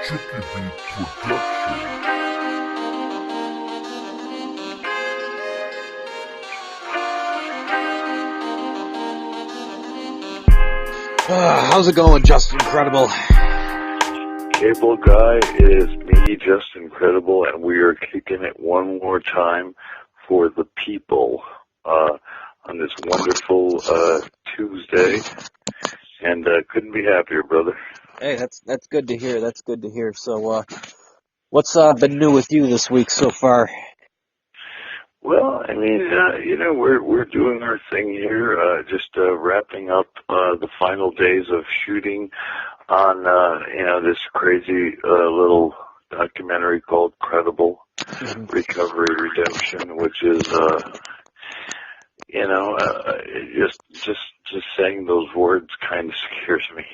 Tricky Beat Production. How's it going, Justin Incredible? Cable Guy is me, just incredible, and we are kicking it one more time for the people on this wonderful Tuesday, and couldn't be happier, brother. Hey, that's good to hear. That's good to hear. So, what's been new with you this week so far? Well, I mean, we're doing our thing here, just wrapping up the final days of shooting on this crazy little documentary called Credible Recovery Redemption, which is just saying those words kind of scares me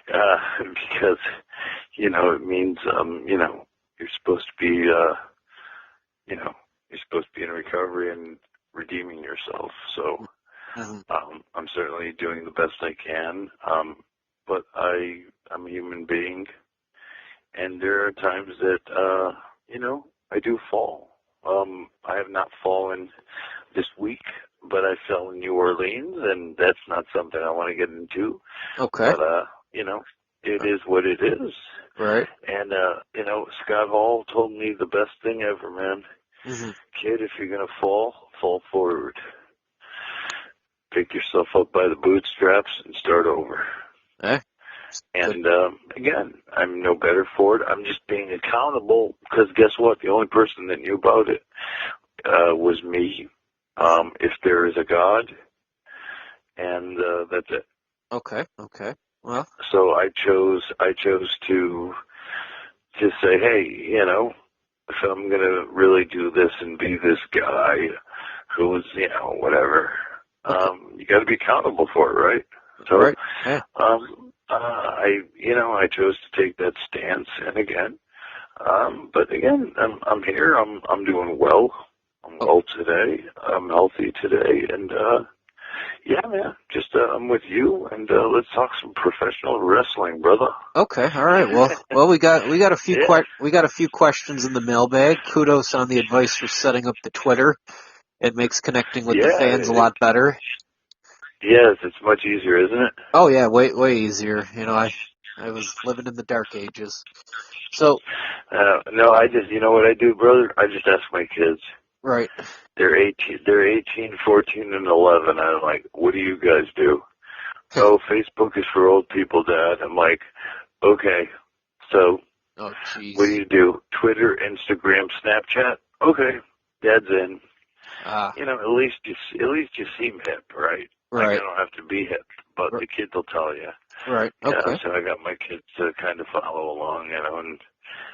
because it means you're supposed to be you're supposed to be in recovery and redeeming yourself. So I'm certainly doing the best I can, but I'm a human being, and there are times that I do fall. I have not fallen this week, but I fell in New Orleans, and that's not something I want to get into. Okay. But it is what it is. Right. And Scott Hall told me the best thing ever, man. Mm-hmm. Kid, if you're gonna fall forward. Pick yourself up by the bootstraps and start over. And again, I'm no better for it. I'm just being accountable because guess what? The only person that knew about it was me. If there is a God, and that's it. Okay. Well. So I chose to say, hey, if I'm gonna really do this and be this guy who's, whatever, you got to be accountable for it, right? So, right. Yeah. I chose to take that stance, and again, but again, I'm here. I'm doing well. I'm well today. I'm healthy today, and yeah, man. Just I'm with you, and let's talk some professional wrestling, brother. Okay. All right. Well, we got a few we got a few questions in the mailbag. Kudos on the advice for setting up the Twitter. It makes connecting with the fans a lot better. Yes, it's much easier, isn't it? Oh yeah, way easier. I was living in the dark ages. So. No, I just, what I do, brother? I just ask my kids. Right. They're 18, 14, and 11. I'm like, what do you guys do? Oh, Facebook is for old people, Dad. I'm like, okay. So, oh, geez. What do? Twitter, Instagram, Snapchat? Okay, Dad's in. At least you seem hip, right? Right. Like, I don't have to be hip, but the kids will tell you. Right. Okay. So I got my kids to kind of follow along, and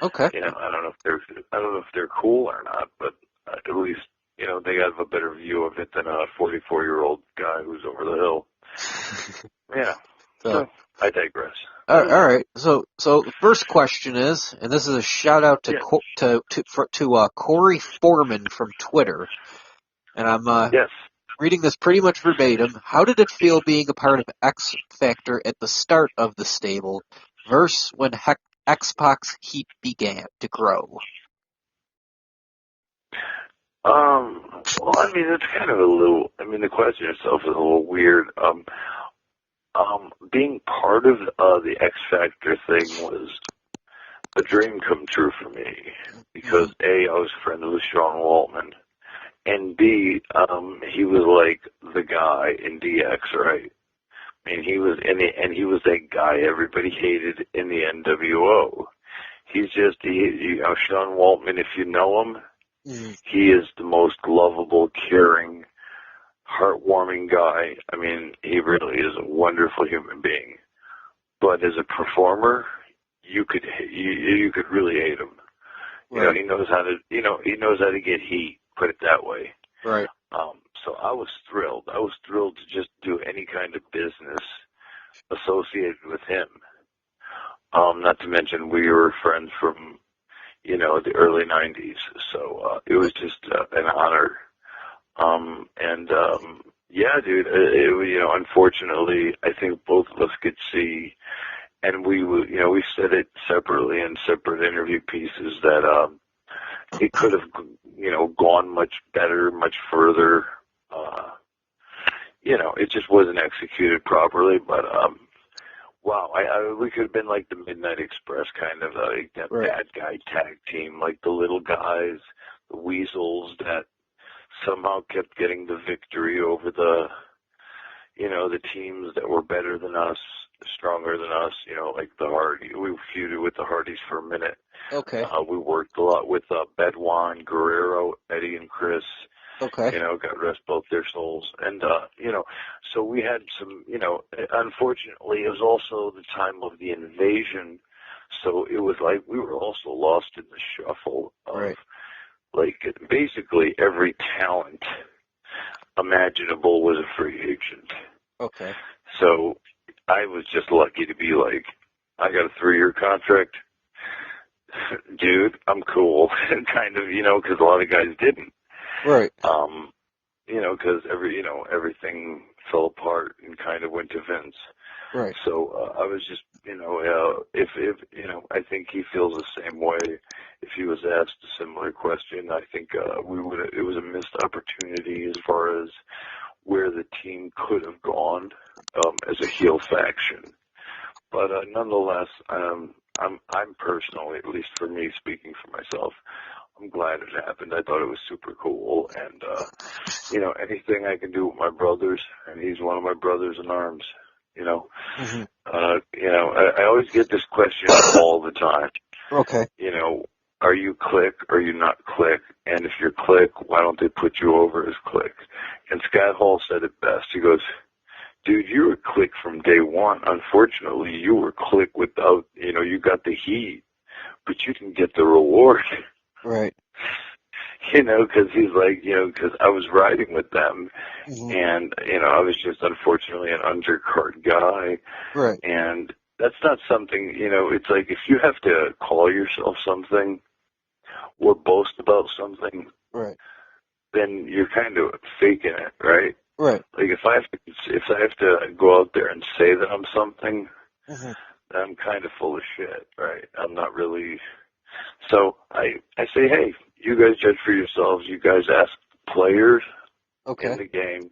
okay. I don't know if they're cool or not, but at least they have a better view of it than a 44-year-old guy who's over the hill. Yeah. So I digress. All right. So the first question is, and this is a shout out to Corey Foreman from Twitter, and I'm reading this pretty much verbatim. How did it feel being a part of X Factor at the start of the stable versus when X-Pac's heat began to grow? Well, I mean, it's kind of the question itself is a little weird. Being part of the X Factor thing was a dream come true for me because A, I was friends with Sean Waltman, and B, he was like the guy in DX, right? I mean, he was that guy everybody hated in the NWO. He's just Sean Waltman, if you know him. He is the most lovable, caring, heartwarming guy. I mean, he really is a wonderful human being. But as a performer, you could really hate him. Right. He knows how to get heat. Put it that way. Right. So I was thrilled. I was thrilled to just do any kind of business associated with him. Not to mention we were friends from the early 90s. So it was just an honor. Yeah, dude, unfortunately, I think both of us could see and we would, we said it separately in separate interview pieces that it could have, gone much better, much further. It just wasn't executed properly. But wow, we could have been like the Midnight Express, kind of like that bad guy tag team, like the little guys, the weasels that somehow kept getting the victory over the teams that were better than us, stronger than us, like the Hardy. We feuded with the Hardys for a minute. Okay. We worked a lot with Bedouin, Guerrero, Eddie, and Chris. Okay. God rest both their souls. And, so we had some, unfortunately, it was also the time of the invasion. So it was like we were also lost in the shuffle of, like, basically every talent imaginable was a free agent. Okay. So I was just lucky to be like, I got a 3-year contract. Dude, I'm cool. Kind of, because a lot of guys didn't. Right. Because everything fell apart and kind of went to Vince. Right. So I was just, if I think he feels the same way. If he was asked a similar question, I think it was a missed opportunity as far as where the team could have gone as a heel faction. But nonetheless, I'm personally, at least for me, speaking for myself, I'm glad it happened. I thought it was super cool, and anything I can do with my brothers, and he's one of my brothers in arms. Mm-hmm. I always get this question all the time. Okay. Are you Click? Are you not Click? And if you're Click, why don't they put you over as Click? And Scott Hall said it best. He goes, dude, you were Click from day one. Unfortunately, you were Click without, you got the heat, but you didn't get the reward. Right. Because he's like, because I was riding with them, mm-hmm. and, I was just unfortunately an undercard guy. Right. And that's not something, it's like if you have to call yourself something or boast about something, right, then you're kind of faking it, right? Right. Like if I have to go out there and say that I'm something, mm-hmm. I'm kind of full of shit, right? I'm not really. So I say, hey, you guys judge for yourselves. You guys ask players in the game,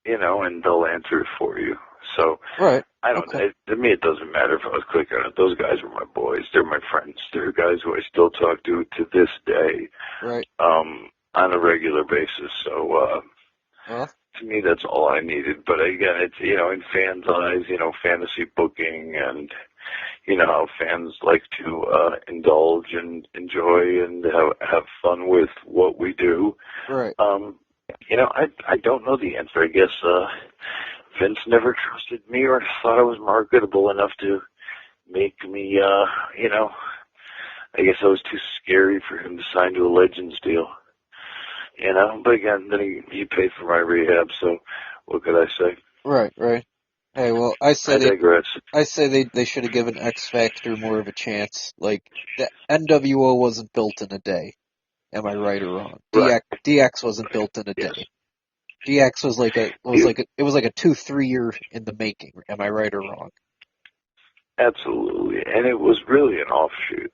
and they'll answer it for you. So I don't. To me, it doesn't matter if I was Click or not. Those guys are my boys. They're my friends. They're guys who I still talk to this day. Right. On a regular basis. So to me, that's all I needed. But again, it's in fans' eyes, fantasy booking and. How fans like to indulge and enjoy and have fun with what we do. Right. I don't know the answer. I guess Vince never trusted me or thought I was marketable enough to make me, I guess I was too scary for him to sign to a Legends deal. But again, then he paid for my rehab, so what could I say? Right. Hey, well, I digress. I say they should have given X Factor more of a chance. Like, the NWO wasn't built in a day. Am I right or wrong? Right. DX wasn't built in a day. DX was like a 2-3 year in the making. Am I right or wrong? Absolutely, and it was really an offshoot,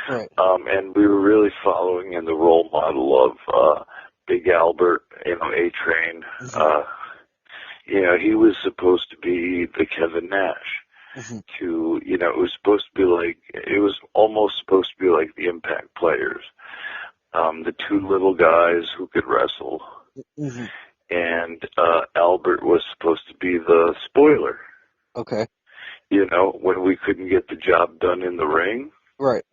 Right. And we were really following in the role model of Big Albert, A-Train. Mm-hmm. He was supposed to be the Kevin Nash. Mm-hmm. It was almost supposed to be like the Impact players. The two little guys who could wrestle. Mm-hmm. And Albert was supposed to be the spoiler. Okay. When we couldn't get the job done in the ring. Right.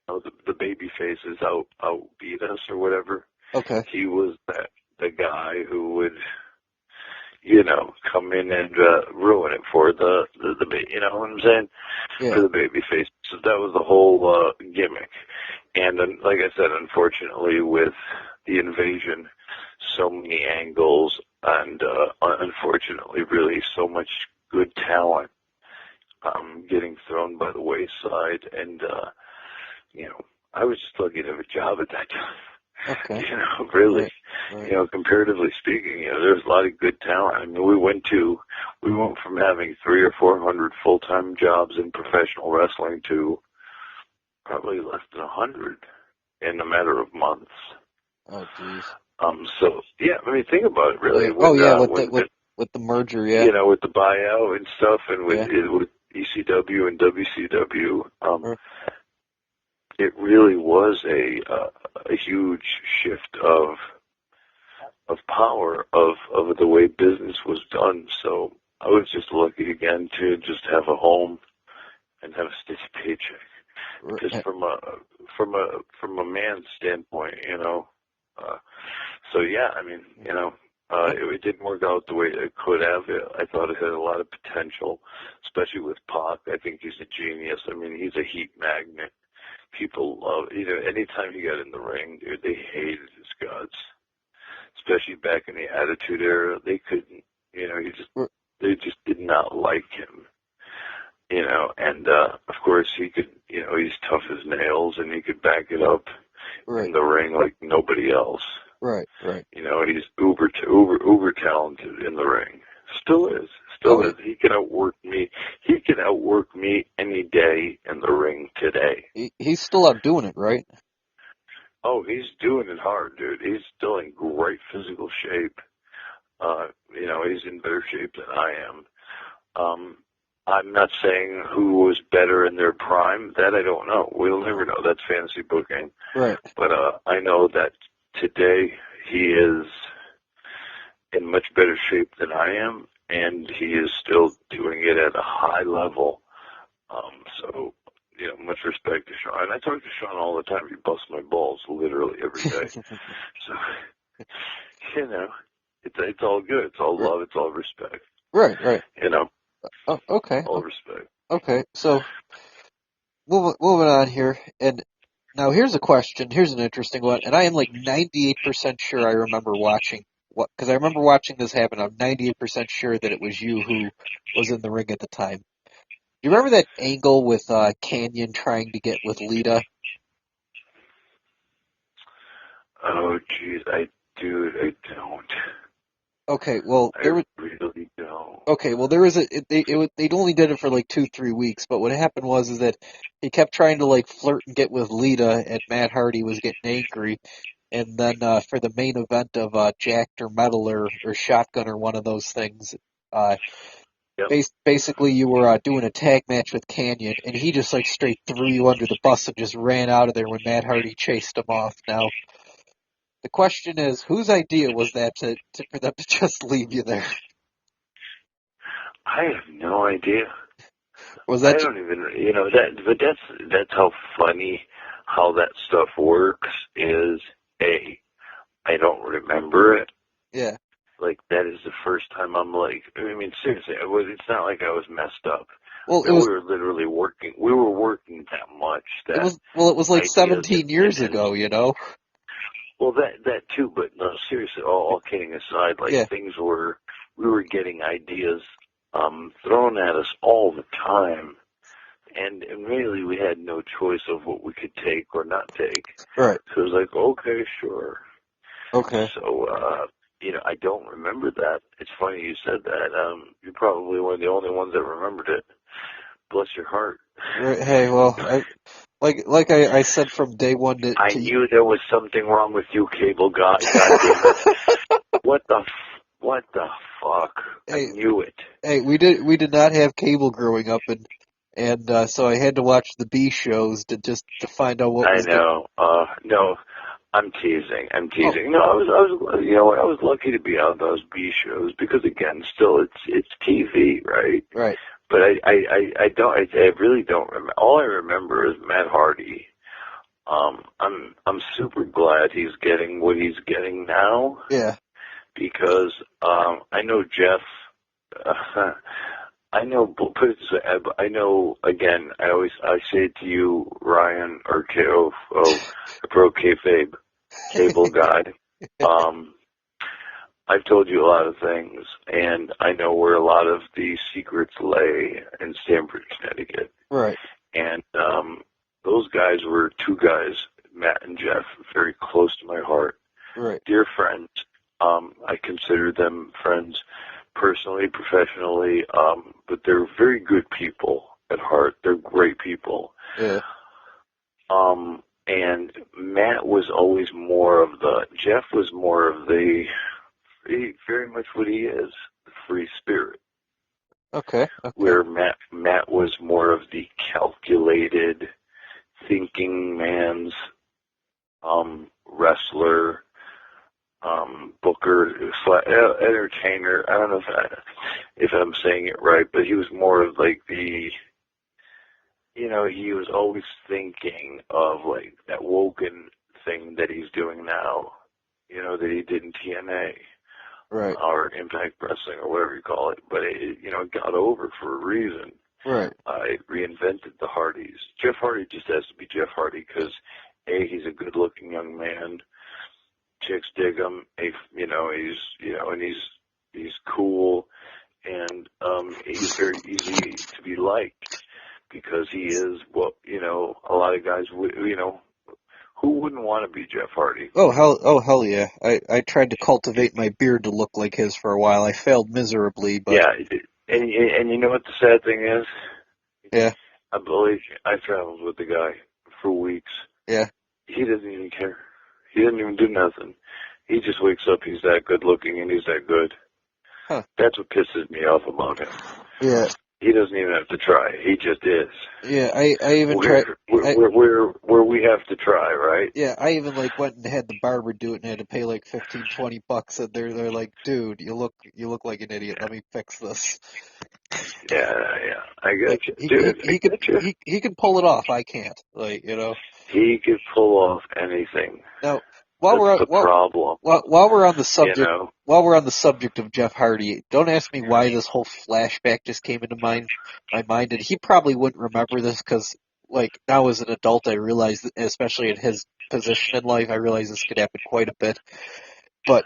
The baby faces outbeat us or whatever. Okay. He was the guy who would, come in and ruin it for the you know what I'm saying? Yeah. For the baby face. So that was the whole gimmick. And then, like I said, unfortunately with the invasion, so many angles and unfortunately really so much good talent getting thrown by the wayside, and I was just lucky to have a job at that time. Okay. Really. You know, comparatively speaking, you know, there's a lot of good talent. I mean, we went from having 300 or 400 full-time jobs in professional wrestling to probably less than 100 in a matter of months. Oh, jeez. So yeah, I mean, think about it really. Yeah. With the merger, yeah. You know, with the buyout and stuff, and with ECW and WCW, it really was a huge shift of power of the way business was done. So I was just lucky again to just have a home and have a steady paycheck. Just from a man's standpoint, you know. So yeah, I mean, you know, it didn't work out the way it could have. I thought it had a lot of potential, especially with Pac. I think he's a genius. I mean, he's a heat magnet. People love, you know, anytime he got in the ring, dude, they hated his guts. Especially back in the Attitude Era, they couldn't, you know, they just did not like him. You know, and of course he could, you know, he's tough as nails and he could back it up in the ring like nobody else. Right. You know, he's uber talented in the ring. Still is. He can outwork me. He can outwork me any day in the ring today. He's still out doing it, right? Oh, he's doing it hard, dude. He's still in great physical shape. You know, he's in better shape than I am. I'm not saying who was better in their prime. That I don't know. We'll never know. That's fantasy booking. Right. But I know that today he is in much better shape than I am, and he is still doing it at a high level. So, you know, much respect to Sean. And I talk to Sean all the time. He busts my balls literally every day. So, you know, it's all good. It's all love. It's all respect. Right. You know. Okay. All respect. Okay, so moving on here, and now here's a question. Here's an interesting one, and I am like 98% sure I remember watching because I remember watching this happen. I'm 98% sure that it was you who was in the ring at the time. Do you remember that angle with Canyon trying to get with Lita? Oh, jeez, I don't. Okay, well, I really don't. Okay, well, there was they'd only did it for like 2-3 weeks, but what happened was that he kept trying to like flirt and get with Lita, and Matt Hardy was getting angry, and then for the main event of Jacked or Metal or Shotgun or one of those things, basically you were doing a tag match with Canyon, and he just like straight threw you under the bus and just ran out of there when Matt Hardy chased him off. Now, the question is, whose idea was that for them to just leave you there? I have no idea. Was that? I don't even, you know, but that's how funny how that stuff works is, I don't remember it. Yeah. Like, that is the first time I'm like, I mean, seriously, it's not like I was messed up. Well, we were literally working. We were working that much. It was like 17 years ago, you know? Well, that too, but no, seriously, all kidding aside, like, we were getting ideas thrown at us all the time, and really we had no choice of what we could take or not take. Right. So it was like, okay, sure. Okay. So, you know, I don't remember that. It's funny you said that. You're probably one of the only ones that remembered it. Bless your heart. Right. Hey, well, I said from day one I knew there was something wrong with you, cable guy. God damn it. What the fuck? Hey, I knew it. Hey, we did not have cable growing up, and so I had to watch the B shows to find out what was. I know. No, I'm teasing. Oh. No, I was you know, I was lucky to be on those B shows because again, still it's TV, right? Right. But I really don't remember. All I remember is Matt Hardy. I'm super glad he's getting what he's getting now. Yeah. Because I know Jeff. I know. I know. Again, I say it to you, Ryan, or Pro Kayfabe, Cable God. I've told you a lot of things, and I know where a lot of the secrets lay in Stamford, Connecticut. Right. And those guys were two guys, Matt and Jeff, very close to my heart. Right. Dear friends, them friends personally, professionally, but they're very good people at heart. They're great people. Yeah. And Matt was always more of Jeff was more of very much what he is, the free spirit. Okay. Where Matt was more of the calculated, thinking man's wrestler, booker, entertainer. I don't know if I'm saying it right, but he was more of like he was always thinking of like that Woken thing that he's doing now, that he did in TNA. Right. Or Impact Wrestling or whatever you call it. But it got over for a reason. Right. I reinvented the Hardys. Jeff Hardy just has to be Jeff Hardy because, A, he's a good-looking young man. Chicks dig him. And he's cool. And he's very easy to be liked because he is a lot of guys, who wouldn't want to be Jeff Hardy? Oh hell yeah! I tried to cultivate my beard to look like his for a while. I failed miserably, but yeah, and you know what the sad thing is? Yeah. I believe I traveled with the guy for weeks. Yeah. He doesn't even care. He doesn't even do nothing. He just wakes up. He's that good looking and he's that good. Huh. That's what pisses me off about him. Yeah. He doesn't even have to try. He just is. Yeah, I even tried. Where we have to try, right? Yeah, I even went and had the barber do it and had to pay like $15-20, and they're like, dude, you look like an idiot. Let me fix this. Yeah, I get you, dude. He can pull it off. I can't. He could pull off anything. Now, While we're on the subject of Jeff Hardy, don't ask me why this whole flashback just came into my mind, and he probably wouldn't remember this because, now as an adult, I realize, that, especially in his position in life, I realize this could happen quite a bit. But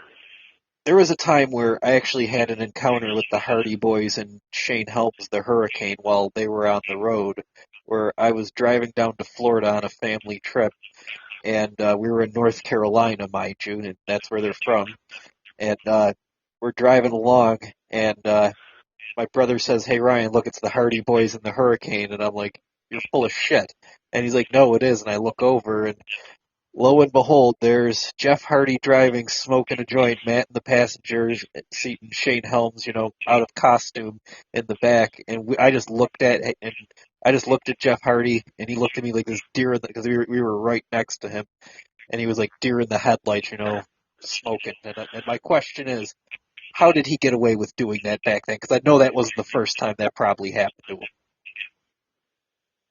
there was a time where I actually had an encounter with the Hardy Boys and Shane Helms, the Hurricane, while they were on the road, where I was driving down to Florida on a family trip. And we were in North Carolina, mind you, and that's where they're from. And we're driving along, and my brother says, "Hey Ryan, look, it's the Hardy Boys and the Hurricane." And I'm like, "You're full of shit." And he's like, "No, it is." And I look over, and lo and behold, there's Jeff Hardy driving, smoking a joint, Matt in the passenger seat, and Shane Helms, out of costume in the back. And I just looked at Jeff Hardy, and he looked at me like this deer because we were right next to him, and he was like deer in the headlights, smoking. And my question is, how did he get away with doing that back then? Because I know that wasn't the first time that probably happened to him.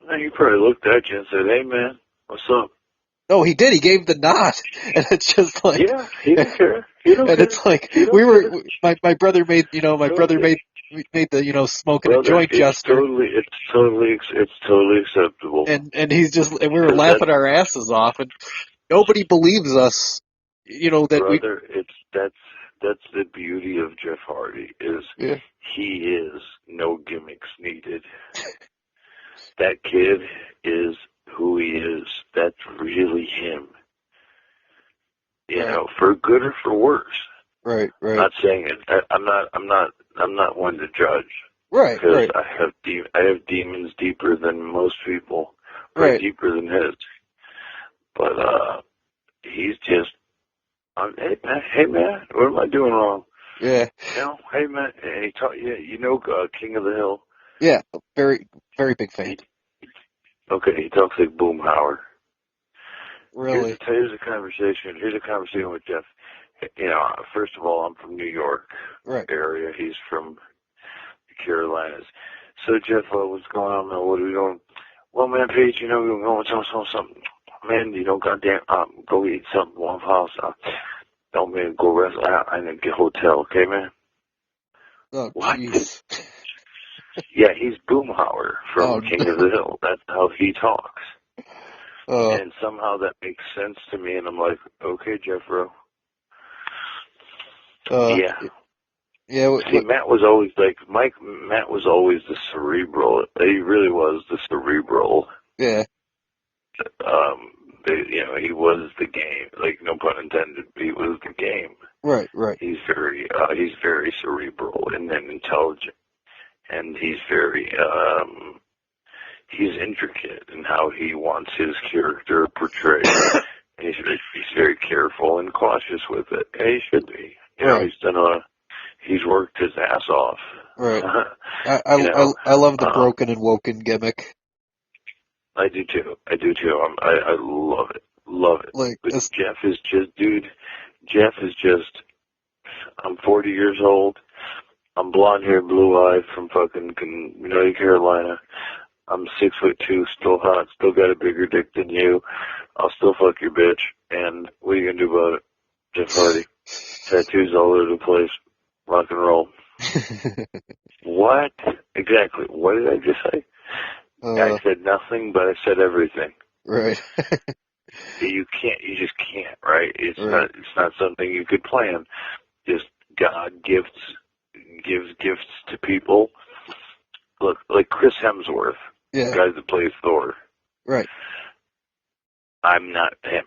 Well, he probably looked at you and said, "Hey man, what's up?" No, he did. He gave the nod, and it's just like, yeah, he didn't care. He don't and care. It's like we were. My brother made made the smoking a joint gesture. It's totally acceptable. And he's just, and we were laughing our asses off, and nobody believes us. Brother, that's the beauty of Jeff Hardy is he is no gimmicks needed. That kid is who he is. That's really him. For good or for worse. Right. I'm not saying it. I'm not one to judge. Right. Because I have demons deeper than most people. Right. Deeper than his. But he's just. Hey man, what am I doing wrong? Yeah. Hey man, and he taught King of the Hill. Yeah, very, very big fan. He talks like Boomhauer. Really? Here's a conversation with Jeff. First of all, I'm from New York area. He's from the Carolinas. So Jeff, what's going on, man? What are we doing? Well, man, Paige, we're going to tell something. Man, goddamn, go eat something, Waffle House. Don't man, go rest out and then get a hotel, okay, man? Oh, what? Jeez. Yeah, he's Boomhauer from King of the Hill. That's how he talks. And somehow that makes sense to me, and I'm like, okay, Jeffro. Yeah. Yeah. See, Matt was always Matt was always the cerebral. He really was the cerebral. Yeah. He was the game. Like, no pun intended. He was the game. Right. He's wants his character portrayed. And he's very careful and cautious with it. And he should be. You know, he's worked his ass off. Right. I love the broken and woken gimmick. I do too. I love it. Love it. Like, but Jeff is just, I'm 40 years old. I'm blonde hair, blue eyed from fucking North Carolina. I'm 6'2", still hot, still got a bigger dick than you. I'll still fuck your bitch. And what are you gonna do about it? Jeff Hardy. Tattoos all over the place. Rock and roll. What? Exactly. What did I just say? I said nothing, but I said everything. Right. You just can't, right? It's not something you could plan. Just God gives gifts to people. Look, like Chris Hemsworth, the guy that plays Thor. Right. I'm not him.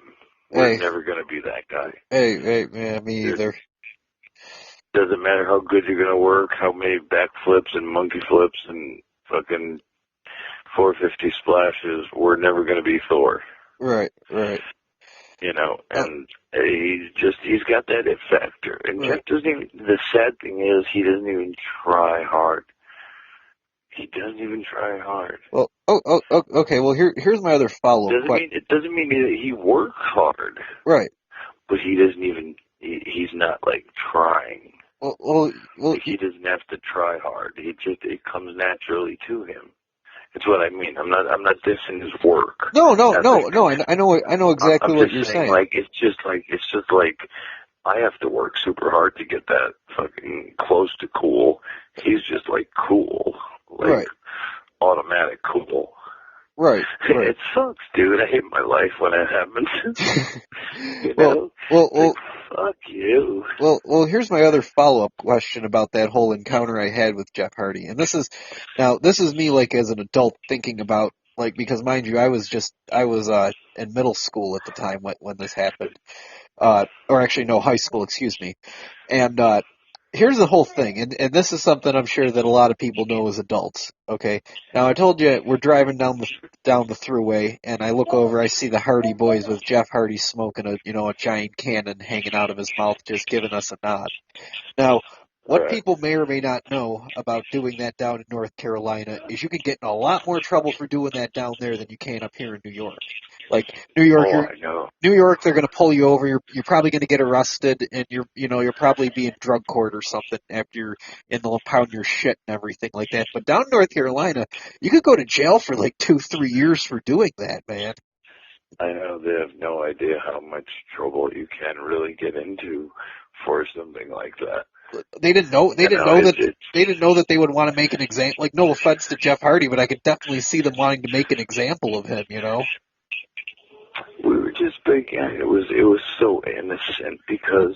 We're never going to be that guy. Hey, man, me either. Doesn't matter how good you're going to work, how many backflips and monkey flips and fucking 450 splashes, we're never going to be Thor. Right. You know, and he's got that it factor. And Jeff doesn't even, the sad thing is, he doesn't even try hard. He doesn't even try hard. Well, okay, well, here's my other follow-up question. It doesn't mean that he works hard. Right. But he doesn't even, he's not, like, trying. Well, like, he doesn't have to try hard. It comes naturally to him. It's what I mean. I'm not dissing his work. No. I know exactly what you're saying. Like, it's just like I have to work super hard to get that fucking close to cool. He's just like cool, like automatic cool. Right. It sucks, dude. I hate my life when it happens. You know? Well, fuck you. Well, here's my other follow-up question about that whole encounter I had with Jeff Hardy. And this is me, like, as an adult thinking about, like, because mind you, I was in middle school at the time when this happened. Or actually, no, high school, excuse me. And, here's the whole thing, and this is something I'm sure that a lot of people know as adults, okay? Now, I told you, we're driving down the thruway, and I look over, I see the Hardy Boys with Jeff Hardy smoking a giant cannon hanging out of his mouth, just giving us a nod. Now, what people may or may not know about doing that down in North Carolina is you can get in a lot more trouble for doing that down there than you can up here in New York. Like New York, New York, they're going to pull you over. You're probably going to get arrested, and you're probably being drug court or something after you're in the pound your shit and everything like that. But down in North Carolina, you could go to jail for like 2-3 years for doing that, man. I know they have no idea how much trouble you can really get into for something like that. They didn't know. They didn't know that they would want to make an example. Like, no offense to Jeff Hardy, but I could definitely see them wanting to make an example of him. You know. We were just again. It was so innocent because,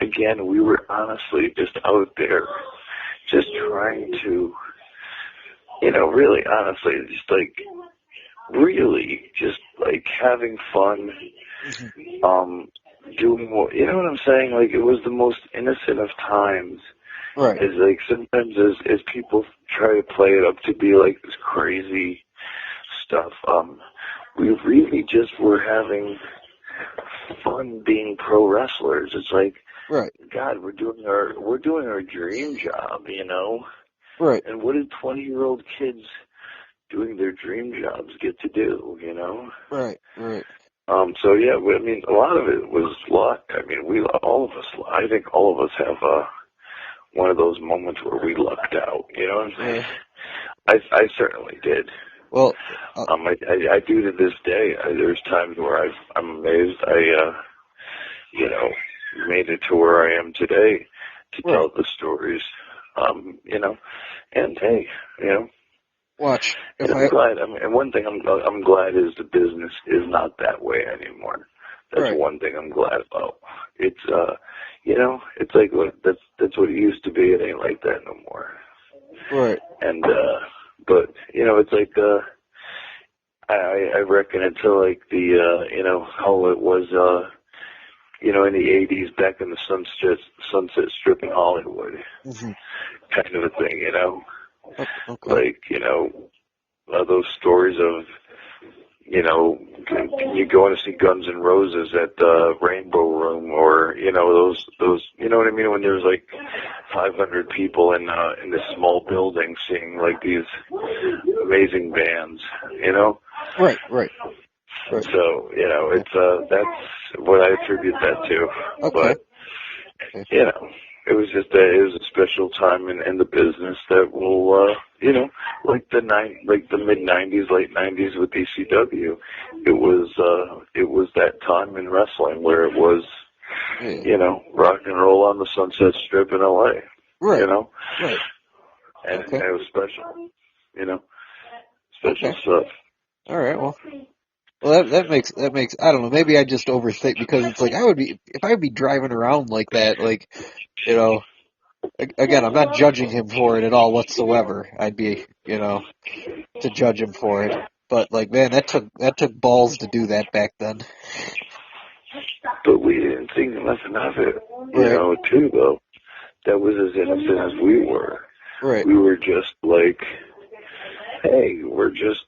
again, we were honestly just out there, just trying to, really honestly, just like, really just like having fun, doing what, you know what I'm saying? Like, it was the most innocent of times. Right. It's like sometimes as people try to play it up to be like this crazy stuff, we really just were having fun being pro wrestlers. It's like, God, we're doing our dream job, Right. And what did 20-year-old kids doing their dream jobs get to do, Right. So yeah, I mean, a lot of it was luck. I mean, I think all of us have one of those moments where we lucked out. You know what I'm saying? I certainly did. Well, I do to this day. There's times where I'm amazed I made it to where I am today to tell the stories. And hey, watch. I'm glad. I mean, and one thing I'm glad is the business is not that way anymore. That's one thing I'm glad about. It's it's like that's what it used to be. It ain't like that no more. Right. And but it's like I reckon it's like the how it was in the 80s back in the Sunset Strip in Hollywood, kind of a thing, Okay. like those stories of can you go and see Guns N' Roses at the Rainbow Room, or those you know what I mean, when there's like 500 people in this small building seeing like these amazing bands, Right. So it's that's what I attribute that to. Okay. But it was just it was a special time in the business that will like the mid '90s, late '90s with ECW. It was that time in wrestling where it was rock and roll on the Sunset Strip in LA. Right. Right. And okay. it was special. Special stuff. All right. Well, that makes I don't know. Maybe I just overthink, because it's like if I would be driving around like that, like again, I'm not judging him for it at all whatsoever. I'd be to judge him for it, but like, man, that took balls to do that back then. But we didn't think nothing of it, too, though. That was as innocent as we were. Right. We were just like, hey, we're just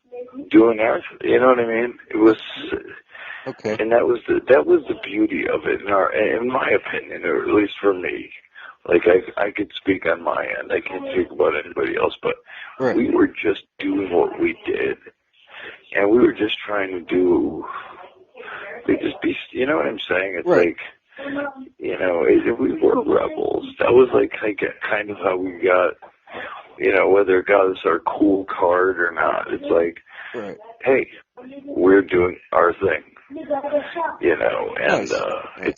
doing our, you know what I mean? It was, okay. And that was the beauty of it, in my opinion, or at least for me. Like, I could speak on my end. I can't speak about anybody else, but we were just doing what we did. And we were just trying to do, you know what I'm saying? It's like, we were rebels. That was like kind of how we got, whether it got us our cool card or not. It's like, hey, we're doing our thing. And it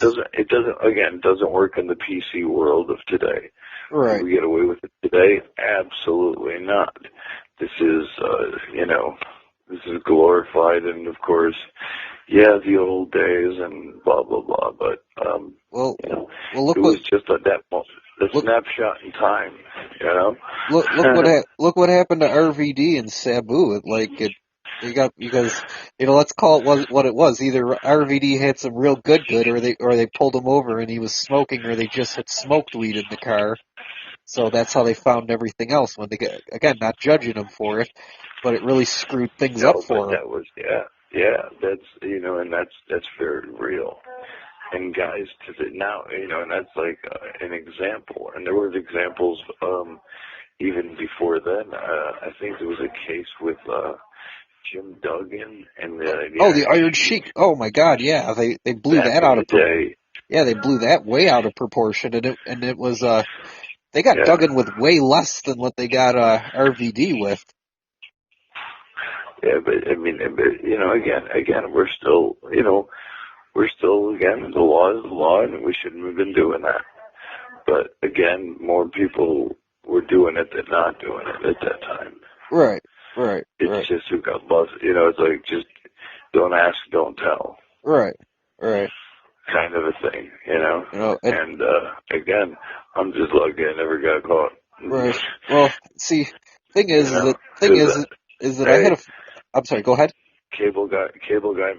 doesn't work in the PC world of today. Right. Do we get away with it today? Absolutely not. This is, this is glorified, and of course, the old days and blah blah blah. But look, it was just at that moment, a snapshot in time. Look what happened to RVD and Sabu. Because let's call it what it was. Either RVD had some real good, or they pulled him over and he was smoking, or they just had smoked weed in the car. So that's how they found everything else. When again, not judging him for it, but it really screwed things up for him. That was that's and that's very real. And guys, now and that's like an example. And there was examples even before then. I think there was a case with Jim Duggan and the Iron Sheik. Oh my God, yeah, they blew that out of proportion. Yeah, they blew that way out of proportion, and it was they got Duggan with way less than what they got RVD with. Yeah, but I mean, again, we're still, again, the law is the law, and we shouldn't have been doing that. But again, more people were doing it than not doing it at that time. Right. It's just who got buzzed. It's like, just don't ask, don't tell. Right. Kind of a thing, and again, I'm just lucky I never got caught. Right. Well, see, thing is that I had a. I'm sorry. Go ahead. Cable guy.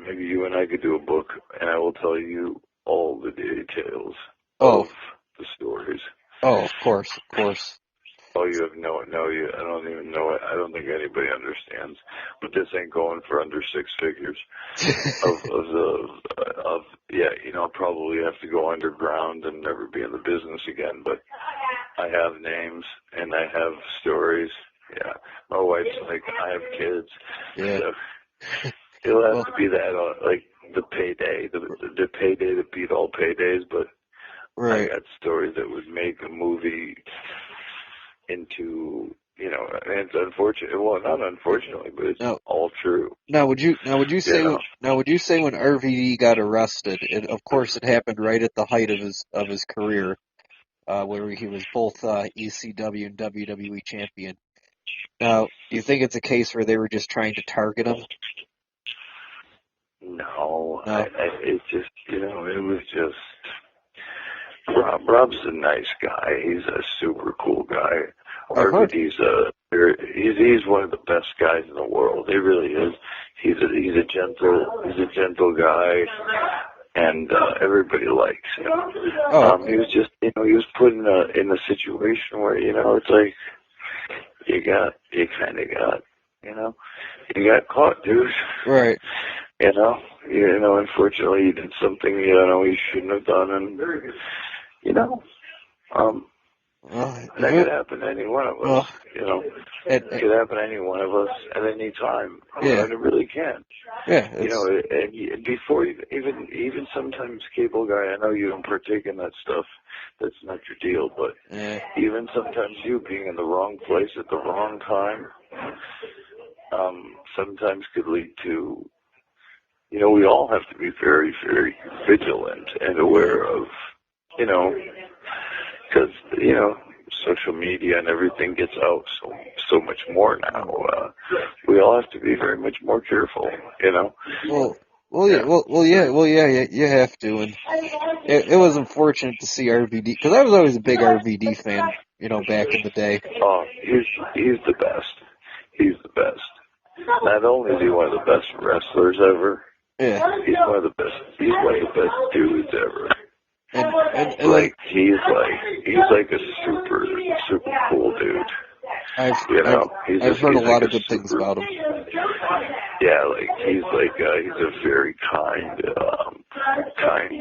Maybe you and I could do a book, and I will tell you all the details of the stories. Oh, of course. Oh, you have I don't even know it. I don't think anybody understands. But this ain't going for under six figures. I'll probably have to go underground and never be in the business again. But I have names and I have stories. Yeah, my wife's like, I have kids. Yeah. So it'll have to be that, like the payday, the payday to beat all paydays. But I got stories that would make a movie into, and it's unfortunate. Well, not unfortunately, but it's all true. Now, would you say when RVD got arrested? Of course, it happened right at the height of his career, where he was both ECW and WWE champion. Now, do you think it's a case where they were just trying to target him? No. It just, it was just. Rob's a nice guy. He's a super cool guy. RVD's he's one of the best guys in the world. He really is. He's a gentle guy, and everybody likes him. He was just, he was put in a situation where, it's like you kind of got You know, you got caught, dude. Right. You know, unfortunately, you did something you shouldn't have done, and that could happen to any one of us. It could happen to any one of us at any time. Yeah. And it really can. Yeah. And before even sometimes, cable guy, I know you don't partake in that stuff. That's not your deal, but even sometimes you being in the wrong place at the wrong time, sometimes could lead to, we all have to be very, very vigilant and aware of, because, social media and everything gets out so much more now. We all have to be very much more careful, Yeah, you have to, and it was unfortunate to see RVD, because I was always a big RVD fan, back in the day. Oh, he's the best. He's the best. Not only is he one of the best wrestlers ever, he's one of the best. He's one of the best dudes ever. And like he's like a super cool dude. I've heard a lot of good things about him. Yeah, he's a very kind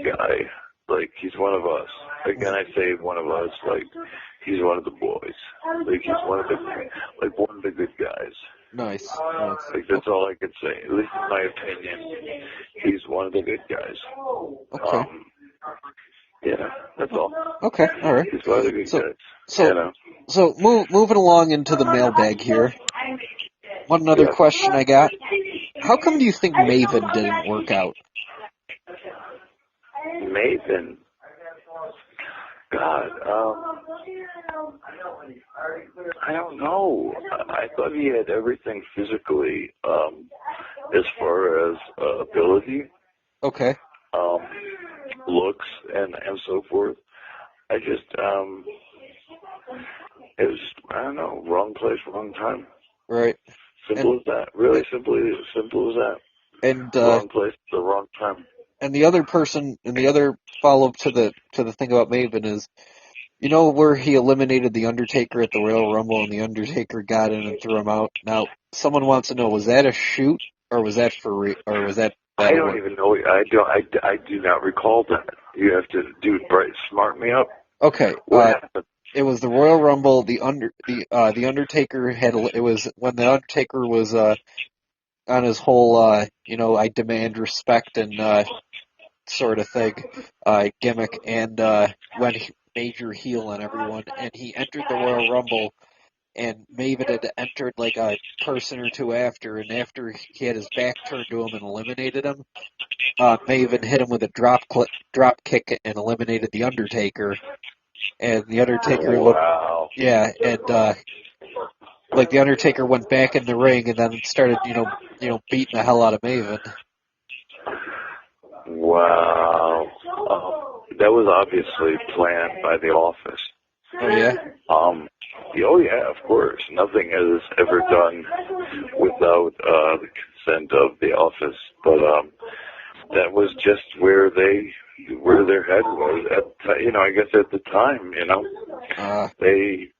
guy. Like, he's one of us. Again, I say one of us. Like, he's one of the boys. Like, he's one of the good guys. Nice. Like, that's all I could say. At least in my opinion, he's one of the good guys. Okay. Yeah, that's all. Okay, all right. He's one of the good guys. So moving along into the mailbag here. One other question I got. How come do you think Maven didn't work out? Maven? God, I don't know. I thought he had everything physically, as far as ability. Okay. Looks and so forth. I just, it was, I don't know, wrong place, wrong time. Right. Simple as that. Really simple as that. And wrong place, the wrong time. And the other follow-up to the thing about Maven is, where he eliminated the Undertaker at the Royal Rumble and the Undertaker got in and threw him out. Now, someone wants to know, was that a shoot or was that or was that? I don't even know. I do not recall that. You have to smart me up. Okay. What happened? It was the Royal Rumble. The Undertaker it was when the Undertaker was on his whole I demand respect and sort of thing gimmick, and went major heel on everyone, and he entered the Royal Rumble, and Maven had entered like a person or two after, and after he had his back turned to him and eliminated him, Maven hit him with a drop kick and eliminated the Undertaker, and the Undertaker like the Undertaker went back in the ring and then started beating the hell out of Maven. Wow. That was obviously planned by the office. Oh, yeah? Oh, yeah, of course. Nothing is ever done without the consent of the office. But that was just where their head was. I guess at the time, they,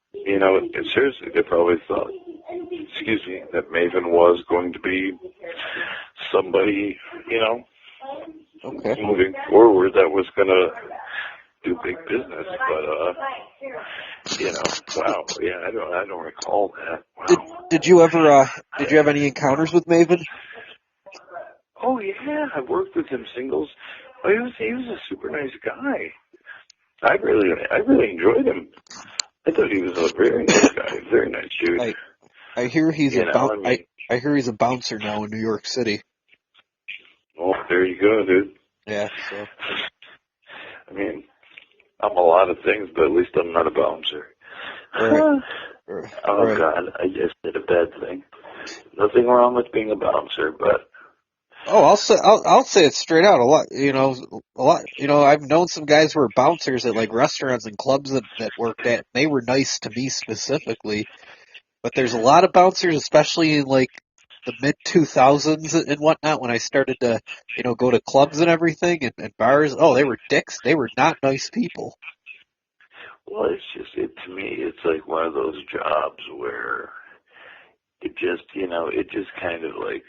seriously, they probably thought, that Maven was going to be somebody, okay, moving forward that was going to do big business, but wow, yeah, I don't recall that. Wow. Did you have any encounters with Maven? Oh yeah, I worked with him singles. Oh, he was a super nice guy. I really enjoyed him. I thought he was a very nice guy, very nice dude. I hear he's I hear he's a bouncer now in New York City. Oh, there you go, dude. Yeah, so. I mean, I'm a lot of things, but at least I'm not a bouncer. Right. Oh, God, I just did a bad thing. Nothing wrong with being a bouncer, but... Oh, I'll say it straight out. A lot. I've known some guys who were bouncers at like restaurants and clubs that worked at. And they were nice to me specifically, but there's a lot of bouncers, especially in like the mid 2000s and whatnot, when I started to go to clubs and everything and bars. Oh, they were dicks. They were not nice people. Well, to me, it's like one of those jobs where it just, it just kind of like,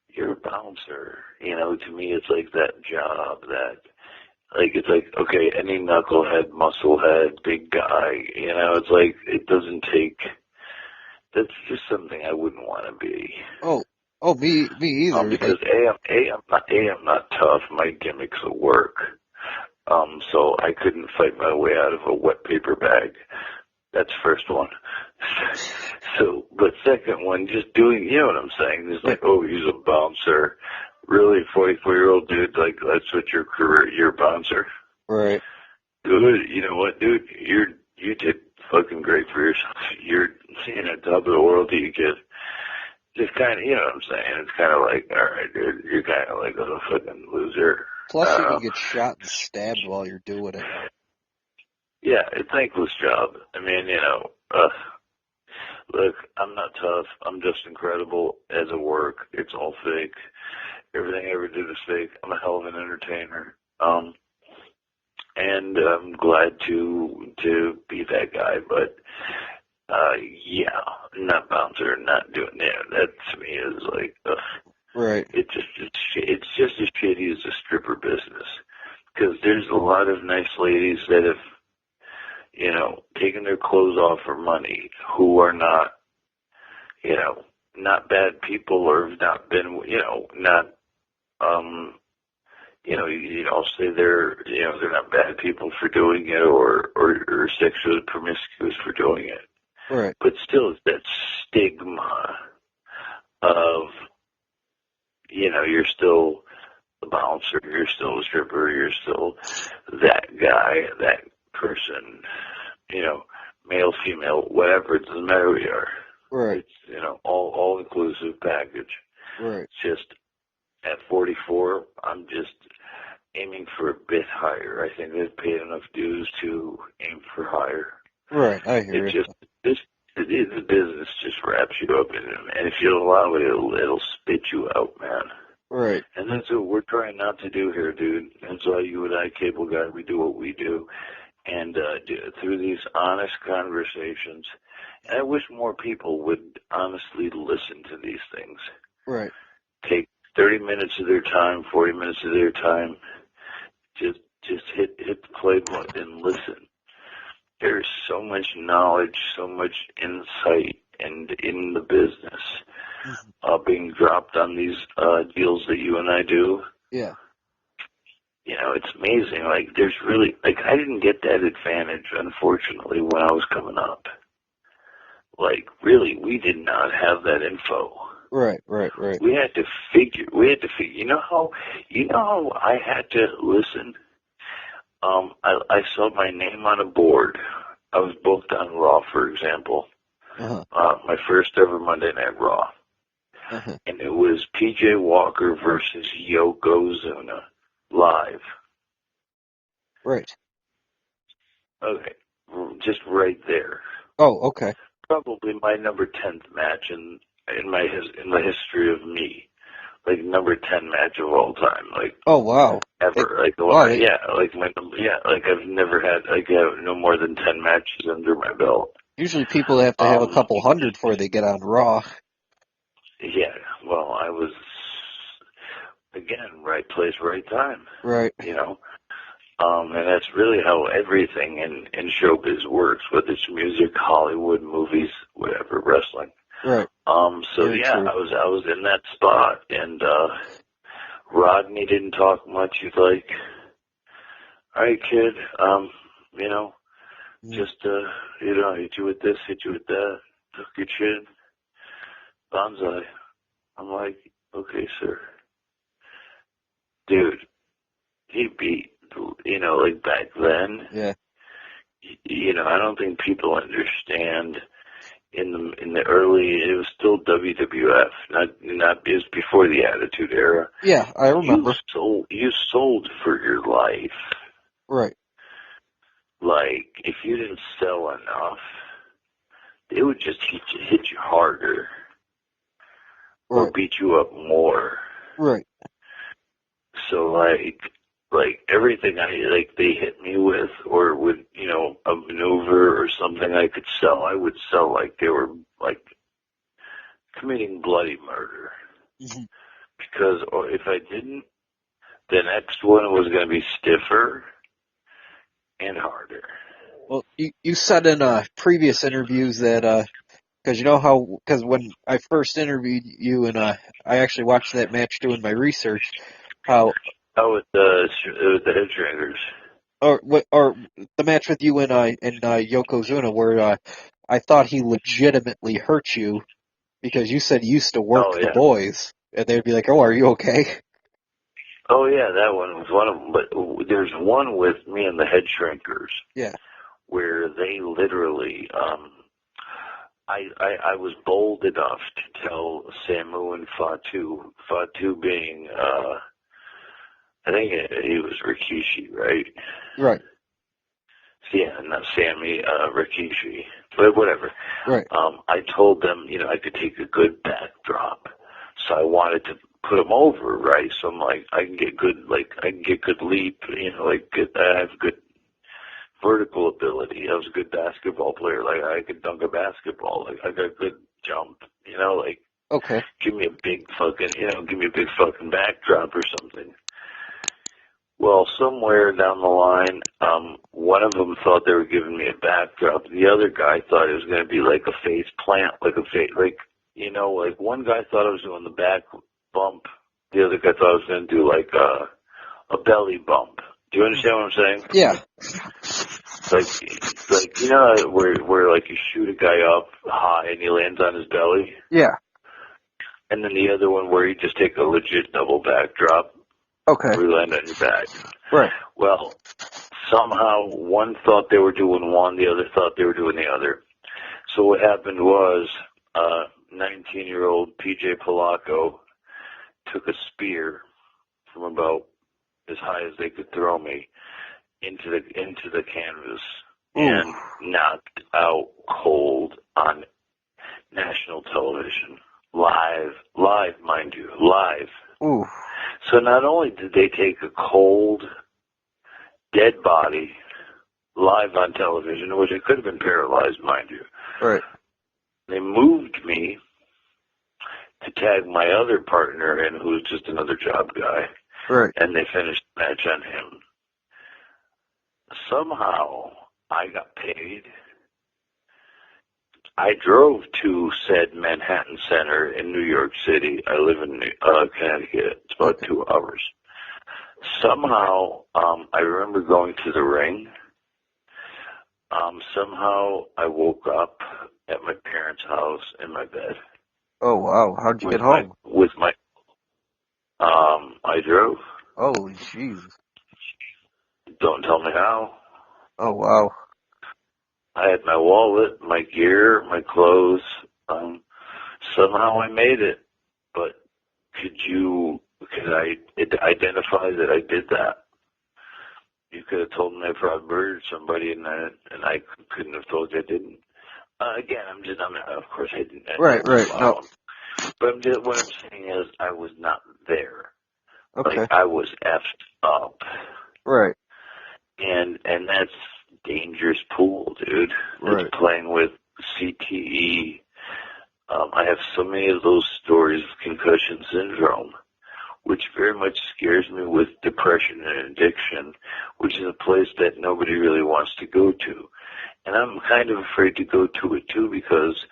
you're a bouncer. To me, it's like that job that, like, it's like, okay, any knucklehead, musclehead, big guy, it's like, it doesn't take, that's just something I wouldn't want to be. Me either. Because I'm not tough. My gimmicks will work. So I couldn't fight my way out of a wet paper bag. That's first one. So, but second one, just doing, you know what I'm saying? Just like, oh, he's a bouncer. Really, 44-year-old dude, like, that's what your career, you're a bouncer. Right. Good. You know what, dude? You did fucking great for yourself. You're, top of the world, you kid. Just kind of, you know what I'm saying? It's kind of like, all right, dude, you're kind of like a fucking loser. Plus, you can get shot and stabbed while you're doing it. Yeah, it's a thankless job. I mean, look, I'm not tough. I'm just incredible as a work. It's all fake. Everything I ever did is fake. I'm a hell of an entertainer. And I'm glad to be that guy, but yeah, not bouncer, not doing that. That to me is like, right. It's just as shitty as a stripper business, because there's a lot of nice ladies that have, taken their clothes off for money, who are not, not bad people, or have not been, not, I'll say they're not bad people for doing it, or sexually promiscuous for doing it. Right. But still, it's that stigma of, you're still a bouncer, you're still a stripper, you're still that guy, that person, male, female, whatever, it doesn't matter who you are. Right. It's, all inclusive package. Right. It's just, at 44, I'm just aiming for a bit higher. I think they've paid enough dues to aim for higher. Right, I hear you. The business just wraps you up in it, and if you don't allow it, it'll spit you out, man. Right. And that's what we're trying not to do here, dude. That's why you and I, Cable Guy, we do what we do. And through these honest conversations, and I wish more people would honestly listen to these things. Right. Take 30 minutes of their time, 40 minutes of their time, just hit the play button and listen. There's so much knowledge, so much insight, and in the business being dropped on these deals that you and I do. Yeah. It's amazing. Like, there's really, like, I didn't get that advantage, unfortunately, when I was coming up. Like, really, we did not have that info. Right. We had to figure, you know how I had to listen? I saw my name on a board. I was booked on Raw, for example. My first ever Monday Night Raw. And it was PJ Walker versus Yokozuna live. Right. Okay. Just right there. Oh, okay. Probably my number 10th match in the history of me. Like, number 10 match of all time. Like, oh, wow. Ever. Like, I've never had, no more than 10 matches under my belt. Usually people have to have a couple hundred before they get on Raw. Yeah, well, I was, again, right place, right time. Right. And that's really how everything in showbiz works, whether it's music, Hollywood, movies, whatever, wrestling. Right. So Very yeah, true. I was in that spot, and Rodney didn't talk much. He's like, "All right, kid, just hit you with this, hit you with that, took your chin, bonsai." I'm like, "Okay, sir." Dude, he beat, like back then. Yeah. I don't think people understand. In the early, it was still WWF, not it was before the Attitude Era. Yeah, I remember. You sold for your life. Right. Like, if you didn't sell enough, they would just hit you harder, or beat you up more. Right. So like everything they hit me with, or would, a maneuver or something I could sell, I would sell like they were like committing bloody murder. Mm-hmm. Because if I didn't, the next one was going to be stiffer and harder. Well, you said in previous interviews that because you know how because when I first interviewed you and I actually watched that match doing my research how with the head shrinkers. Or the match with you and Yokozuna where I thought he legitimately hurt you because you said you used to work the boys and they'd be like, "Oh, are you okay?" Oh yeah, that one was one of them. But there's one with me and the head shrinkers. Yeah. Where they literally, I was bold enough to tell Samu and Fatu being, I think he was Rikishi, right? Right. Yeah, not Sammy, Rikishi, but whatever. Right. I told them, I could take a good backdrop, so I wanted to put them over, right? So I'm like, I can get good leap, I have good vertical ability. I was a good basketball player. Like, I could dunk a basketball. Like, I got good jump. Okay. Give me a big fucking backdrop or something. Well, somewhere down the line, one of them thought they were giving me a backdrop. The other guy thought it was going to be like a face plant, like one guy thought I was doing the back bump. The other guy thought I was going to do like a belly bump. Do you understand what I'm saying? Yeah. Like where like you shoot a guy up high and he lands on his belly. Yeah. And then the other one where you just take a legit double backdrop. Okay. Where you land on your back. Right. Well, somehow one thought they were doing one, the other thought they were doing the other. So what happened was 19-year-old PJ Polacco took a spear from about as high as they could throw me into the canvas and knocked out cold on national television. Live, mind you, live. Ooh. So not only did they take a cold, dead body live on television, which I could have been paralyzed, mind you. Right. They moved me to tag my other partner in, who was just another job guy. Right. And they finished the match on him. Somehow, I got paid. I drove to said Manhattan Center in New York City. I live in Connecticut. It's about 2 hours. Somehow, I remember going to the ring. Somehow, I woke up at my parents' house in my bed. Oh, wow. How'd you get home? I drove. Holy jeez. Don't tell me how. Oh, wow. I had my wallet, my gear, my clothes. Somehow I made it. But could I identify that I did that? You could have told me if I murdered somebody and I couldn't have told you I didn't. Again, of course I didn't. Right. No. But what I'm saying is I was not there. Okay. Like, I was effed up. Right. And that's dangerous pool, dude. Right. It's playing with CTE. I have so many of those stories of concussion syndrome, which very much scares me with depression and addiction, which is a place that nobody really wants to go to. And I'm kind of afraid to go to it too because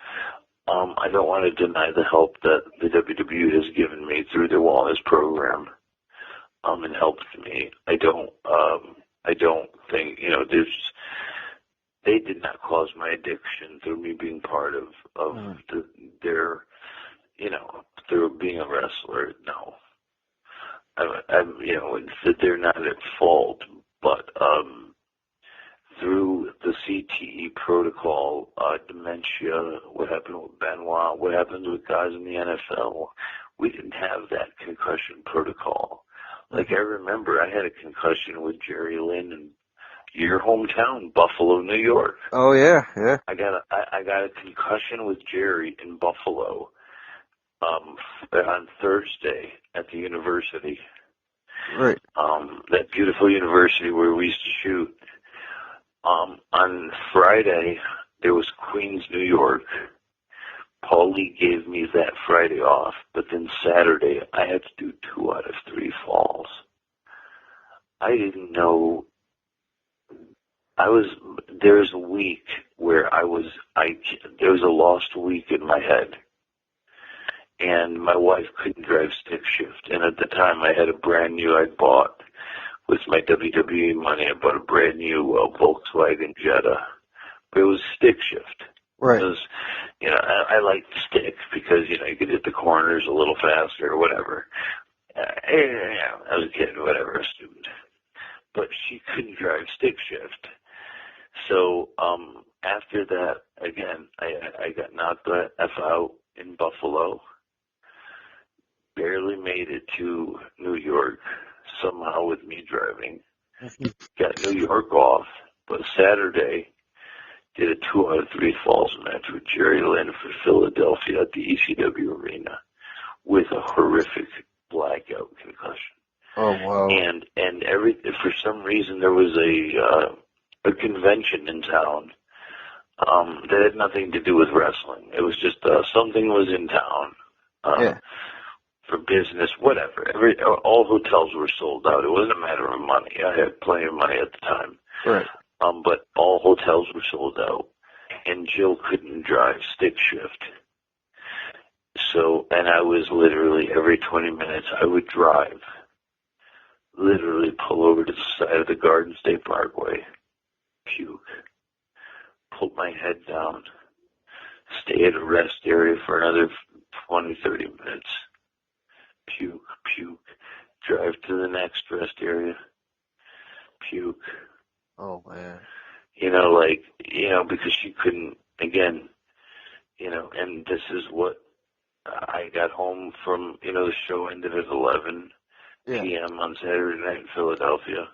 I don't want to deny the help that the WWE has given me through their wellness program and helped me. I don't think, they did not cause my addiction through me being part of their being a wrestler. No. They're not at fault, but through the CTE protocol, dementia, what happened with Benoit, what happened with guys in the NFL, we didn't have that concussion protocol. Like, I remember I had a concussion with Jerry Lynn in your hometown, Buffalo, New York. Oh, yeah. I got a concussion with Jerry in Buffalo on Thursday at the university. Right. That beautiful university where we used to shoot. On Friday, there was Queens, New York, Paulie gave me that Friday off, but then Saturday I had to do 2 out of 3 falls. I didn't know. There's a week where there was a lost week in my head. And my wife couldn't drive stick shift. And at the time I had a brand new, I'd bought, with my WWE money, I bought a brand new Volkswagen Jetta. But it was stick shift. Right. Because, I liked stick because, you could hit the corners a little faster or whatever. I was a kid, whatever, a student. But she couldn't drive stick shift. So after that, again, I got knocked the F out in Buffalo. Barely made it to New York somehow with me driving. Got New York off, but Saturday did a 2 out of 3 falls match with Jerry Lynn for Philadelphia at the ECW Arena with a horrific blackout concussion. Oh wow! And for some reason there was a convention in town that had nothing to do with wrestling. It was just something was in town for business, whatever. All hotels were sold out. It wasn't a matter of money. I had plenty of money at the time. Right. But all hotels were sold out, and Jill couldn't drive stick shift. So, and I was literally every 20 minutes I would drive. Literally pull over to the side of the Garden State Parkway, puke, pull my head down, stay at a rest area for another 20, 30 minutes, puke, drive to the next rest area, puke. Oh, man. Because she couldn't, again, and this is what I got home from, the show ended at 11 p.m. on Saturday night in Philadelphia.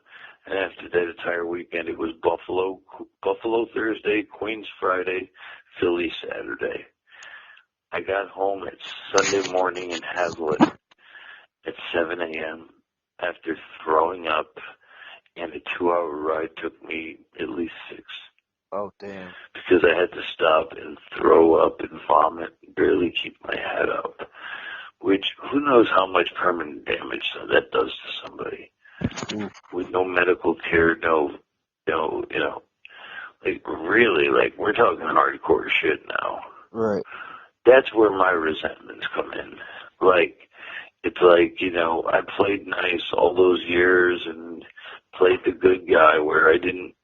And after that entire weekend, it was Buffalo Thursday, Queens Friday, Philly Saturday. I got home at Sunday morning in Hazlitt at 7 a.m. after throwing up, and a 2-hour ride took me at least 6. Oh, damn. Because I had to stop and throw up and vomit and barely keep my head up. Which, who knows how much permanent damage that does to somebody. With no medical care, really, we're talking hardcore shit now. Right. That's where my resentments come in. It's I played nice all those years and played the good guy where I didn't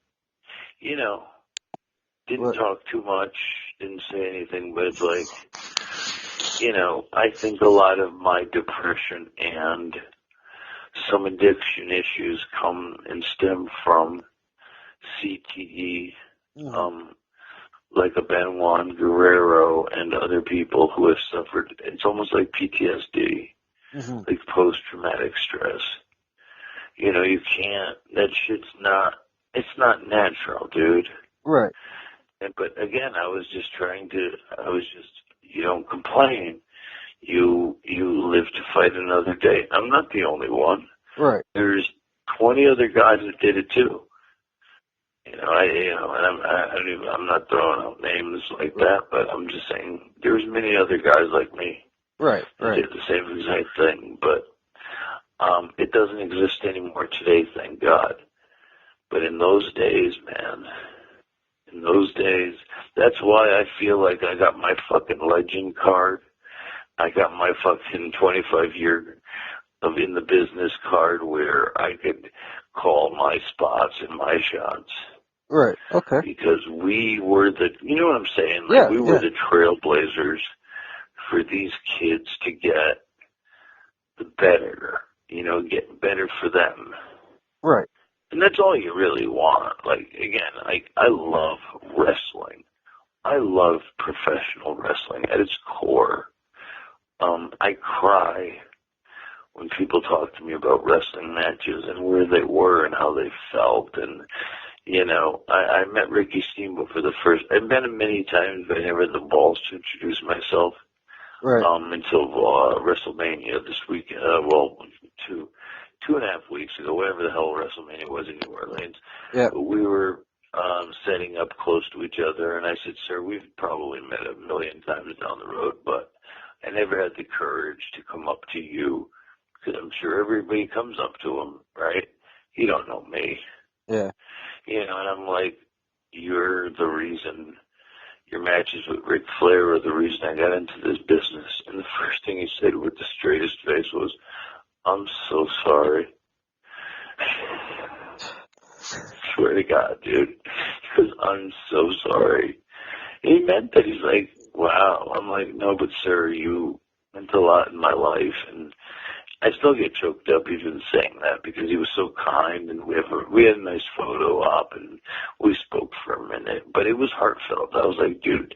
talk too much, didn't say anything, but it's I think a lot of my depression and some addiction issues come and stem from CTE, like a Benoit Guerrero and other people who have suffered. It's almost like PTSD, like post-traumatic stress. You can't, that shit's not, it's not natural, dude. Right. But again, you don't complain. You live to fight another day. I'm not the only one. Right. There's 20 other guys that did it too. And I'm not throwing out names like that, but I'm just saying there's many other guys like me. Right. That did the same exact thing, but it doesn't exist anymore today, thank God. But in those days, man, that's why I feel like I got my fucking legend card. I got my fucking 25-year of in the business card where I could call my spots and my shots. Right, okay. Because we were you know what I'm saying? We were the trailblazers for these kids to get the better, get better for them. Right. And that's all you really want. Again, I love wrestling. I love professional wrestling at its core. I cry when people talk to me about wrestling matches and where they were and how they felt. And, I met Ricky Steamboat for the first, I've met him many times, but I never had the balls to introduce myself. Right. Until WrestleMania this week, 2.5 weeks ago, whatever the hell WrestleMania was in New Orleans. Yeah. We were, setting up close to each other. And I said, sir, we've probably met a million times down the road, but I never had the courage to come up to you, because I'm sure everybody comes up to him, right? You don't know me. Yeah. You know, and I'm like, you're the reason your matches with Ric Flair are the reason I got into this business. And the first thing he said with the straightest face was, I'm so sorry. Swear to God, dude. He goes, I'm so sorry. And he meant that. He's like, wow. I'm like, no, but sir, you meant a lot in my life. And I still get choked up even saying that, because he was so kind, and we had a nice photo op, and we spoke for a minute, but it was heartfelt. I was like, dude,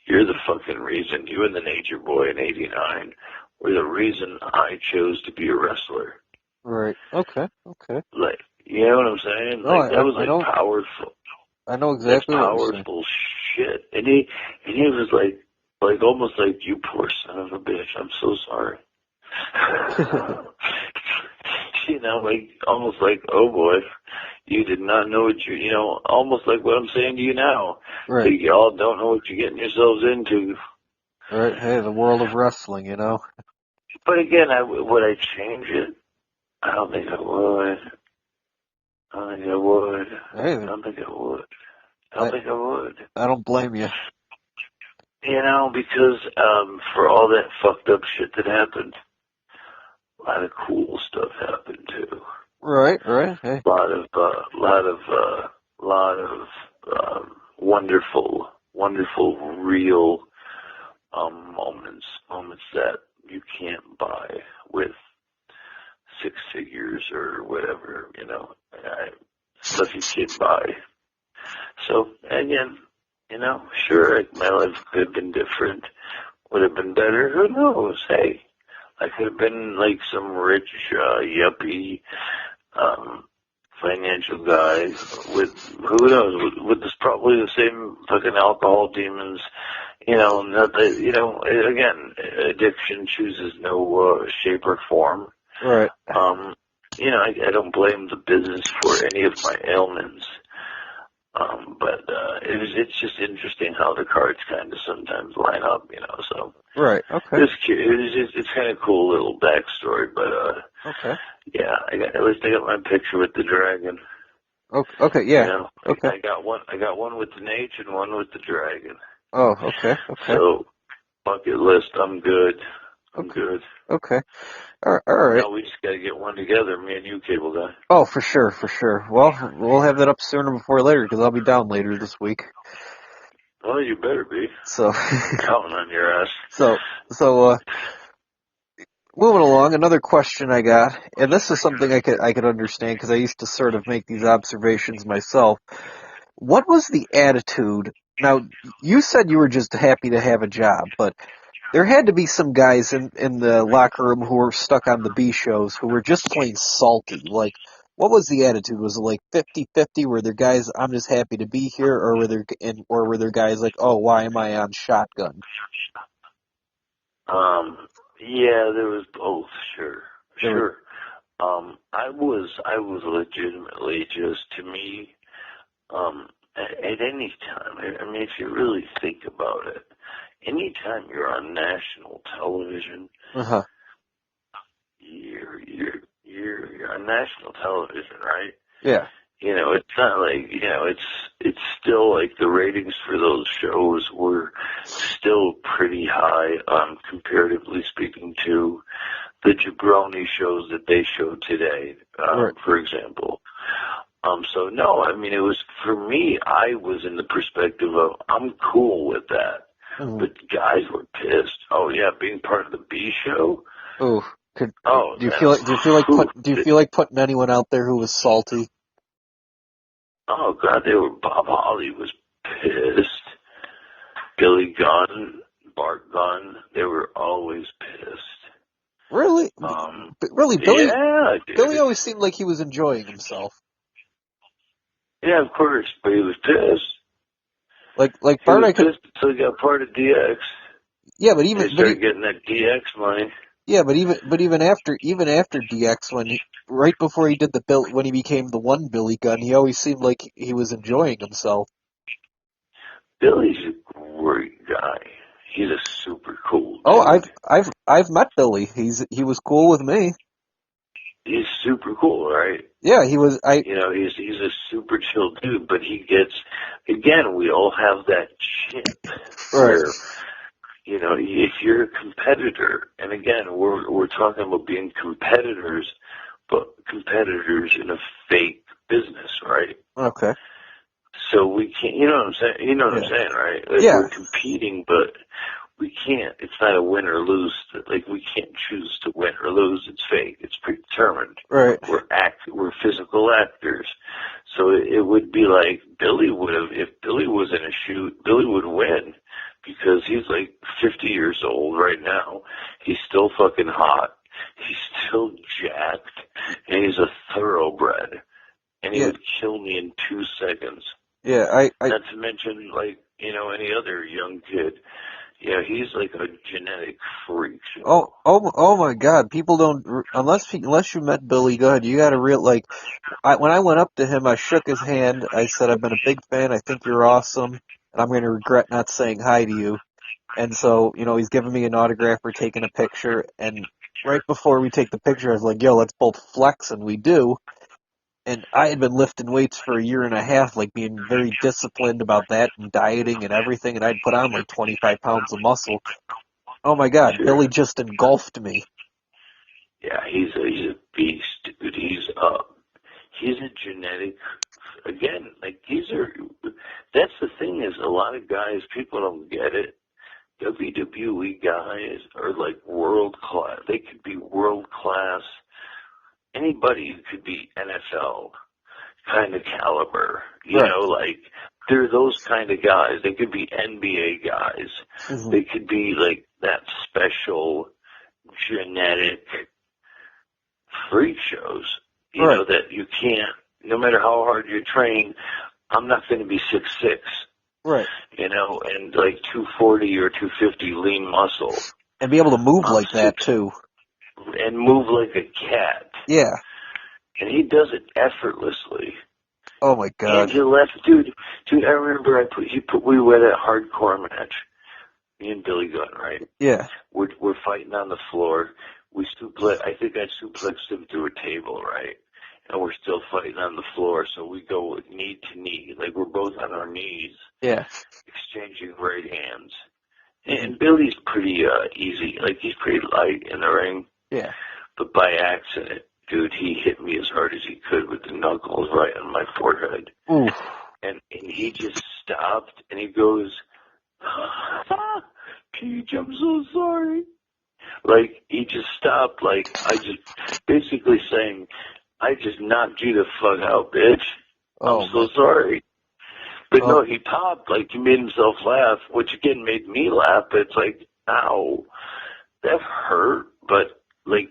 you're the fucking reason. You and the Nature Boy in '89 were the reason I chose to be a wrestler. Right. Okay. Like, you know what I'm saying? No, Like, that was I know, powerful. I know exactly That's what you're saying. powerful shit. And he was like almost like, you poor son of a bitch. I'm so sorry. You know, like, almost like, oh boy, you did not know what you know, almost like what I'm saying to you now. Right. Like, y'all don't know what you're getting yourselves into. Right. Hey, the world of wrestling, you know. But again, would I change it? I don't think I would. I don't think I would. Hey, I don't think I would. I don't think I would. I don't blame you. You know, because for all that fucked up shit that happened, a lot of cool stuff happened too. Right. Hey. A lot of wonderful, real moments that you can't buy with six figures or whatever, you know, stuff you can't buy. So again, you know, sure, my life could have been different, would have been better. Who knows? Hey, I could have been like some rich yuppie financial guy with, who knows, with this probably the same fucking alcohol demons. You know, not that, you know, again, addiction chooses no shape or form. Right. You know, I don't blame the business for any of my ailments. But it's just interesting how the cards kind of sometimes line up, you know. So right, okay. It's kind of cool little backstory, but okay. Yeah, at least I got my picture with the dragon. Okay, yeah. You know, okay. I got one with the Nate and one with the dragon. Oh, okay. So bucket list, I'm good. I'm good. Okay. All right. Now we just got to get one together, me and you, Cable Guy. Oh, for sure. Well, we'll have that up sooner before later, because I'll be down later this week. Well, you better be. So I'm counting on your ass. So moving along, another question I got, and this is something I could understand, because I used to sort of make these observations myself. What was the attitude? Now, you said you were just happy to have a job, but there had to be some guys in the locker room who were stuck on the B shows who were just plain salty. Like, what was the attitude? Was it like 50-50? Were there guys, I'm just happy to be here, or were there guys like, oh, why am I on Shotgun? Yeah, there was both. Sure. I was legitimately just, to me, at any time. I mean, if you really think about it, anytime you're on national television, you're on national television, right? Yeah. You know, it's not like, you know, it's still like the ratings for those shows were still pretty high, comparatively speaking to the jabroni shows that they show today, Right. for example. So no, I mean, it was, for me, I was in the perspective of, I'm cool with that. Mm-hmm. But guys were pissed. Oh yeah, being part of the B show. Oh, do you man. feel like putting anyone out there who was salty? Oh God, Bob Holly was pissed. Billy Gunn, Bart Gunn, they were always pissed. Really? Really, Billy? Yeah, dude. Billy always seemed like he was enjoying himself. Yeah, of course, but he was pissed. Like Bart, he was pissed until he got part of DX. Yeah, but even he started getting that DX money. Yeah, but even after DX, right before he did when he became the one Billy Gunn, he always seemed like he was enjoying himself. Billy's a great guy. He's a super cool dude. Oh, I've met Billy. He was cool with me. He's super cool, right? Yeah, he was. He's a super chill dude, but he gets, again, we all have that chip where, if you're a competitor, and again, we're talking about being competitors, but competitors in a fake business, right? Okay. So we can't, you know what I'm saying? You know what I'm saying, right? Like, yeah. We're competing, but we can't. It's not a win or lose. Like, we can't choose to win or lose. It's fake. It's predetermined. Right. We're physical actors. So it would be like if Billy was in a shoot, Billy would win because he's like 50 years old right now. He's still fucking hot. He's still jacked, and he's a thoroughbred. And he would kill me in 2 seconds. Yeah, Not to mention, like, any other young kid. Yeah, he's like a genetic freak. Oh my God! People don't unless you met Billy Gunn, you got to when I went up to him, I shook his hand. I said, "I've been a big fan. I think you're awesome, and I'm going to regret not saying hi to you." And so, he's giving me an autograph. We're taking a picture, and right before we take the picture, I was like, "Yo, let's both flex," and we do. And I had been lifting weights for a year and a half, like being very disciplined about that and dieting and everything, and I'd put on like 25 pounds of muscle. Oh my God, Sure. Billy just engulfed me. Yeah, he's a beast, dude. He's a genetic. Again, like that's the thing is a lot of guys, people don't get it. WWE guys are like world class. They could be world class. Anybody could be NFL kind of caliber. Like they're those kind of guys. They could be NBA guys. Mm-hmm. They could be like that special genetic freak shows. You know that you can't. No matter how hard you train, I'm not going to be 6'6". Right. And like 240 or 250 lean muscle. And be able to move like that too. And move like a cat. Yeah. And he does it effortlessly. Oh my God. And he left, dude. I remember we were at a hardcore match. Me and Billy Gunn, right? Yeah. We're fighting on the floor. I think I suplexed him through a table, right? And we're still fighting on the floor, so we go knee to knee, like we're both on our knees. Yeah. Exchanging right hands. And Billy's pretty easy, like he's pretty light in the ring. Yeah. But by accident, dude, he hit me as hard as he could with the knuckles right on my forehead. Ooh. And he just stopped and he goes, Peach, I'm so sorry. Like, he just stopped, like, basically saying, I just knocked you the fuck out, bitch. I'm so sorry. But no, he popped, like, he made himself laugh, which again made me laugh, but it's like, ow, that hurt, but, like,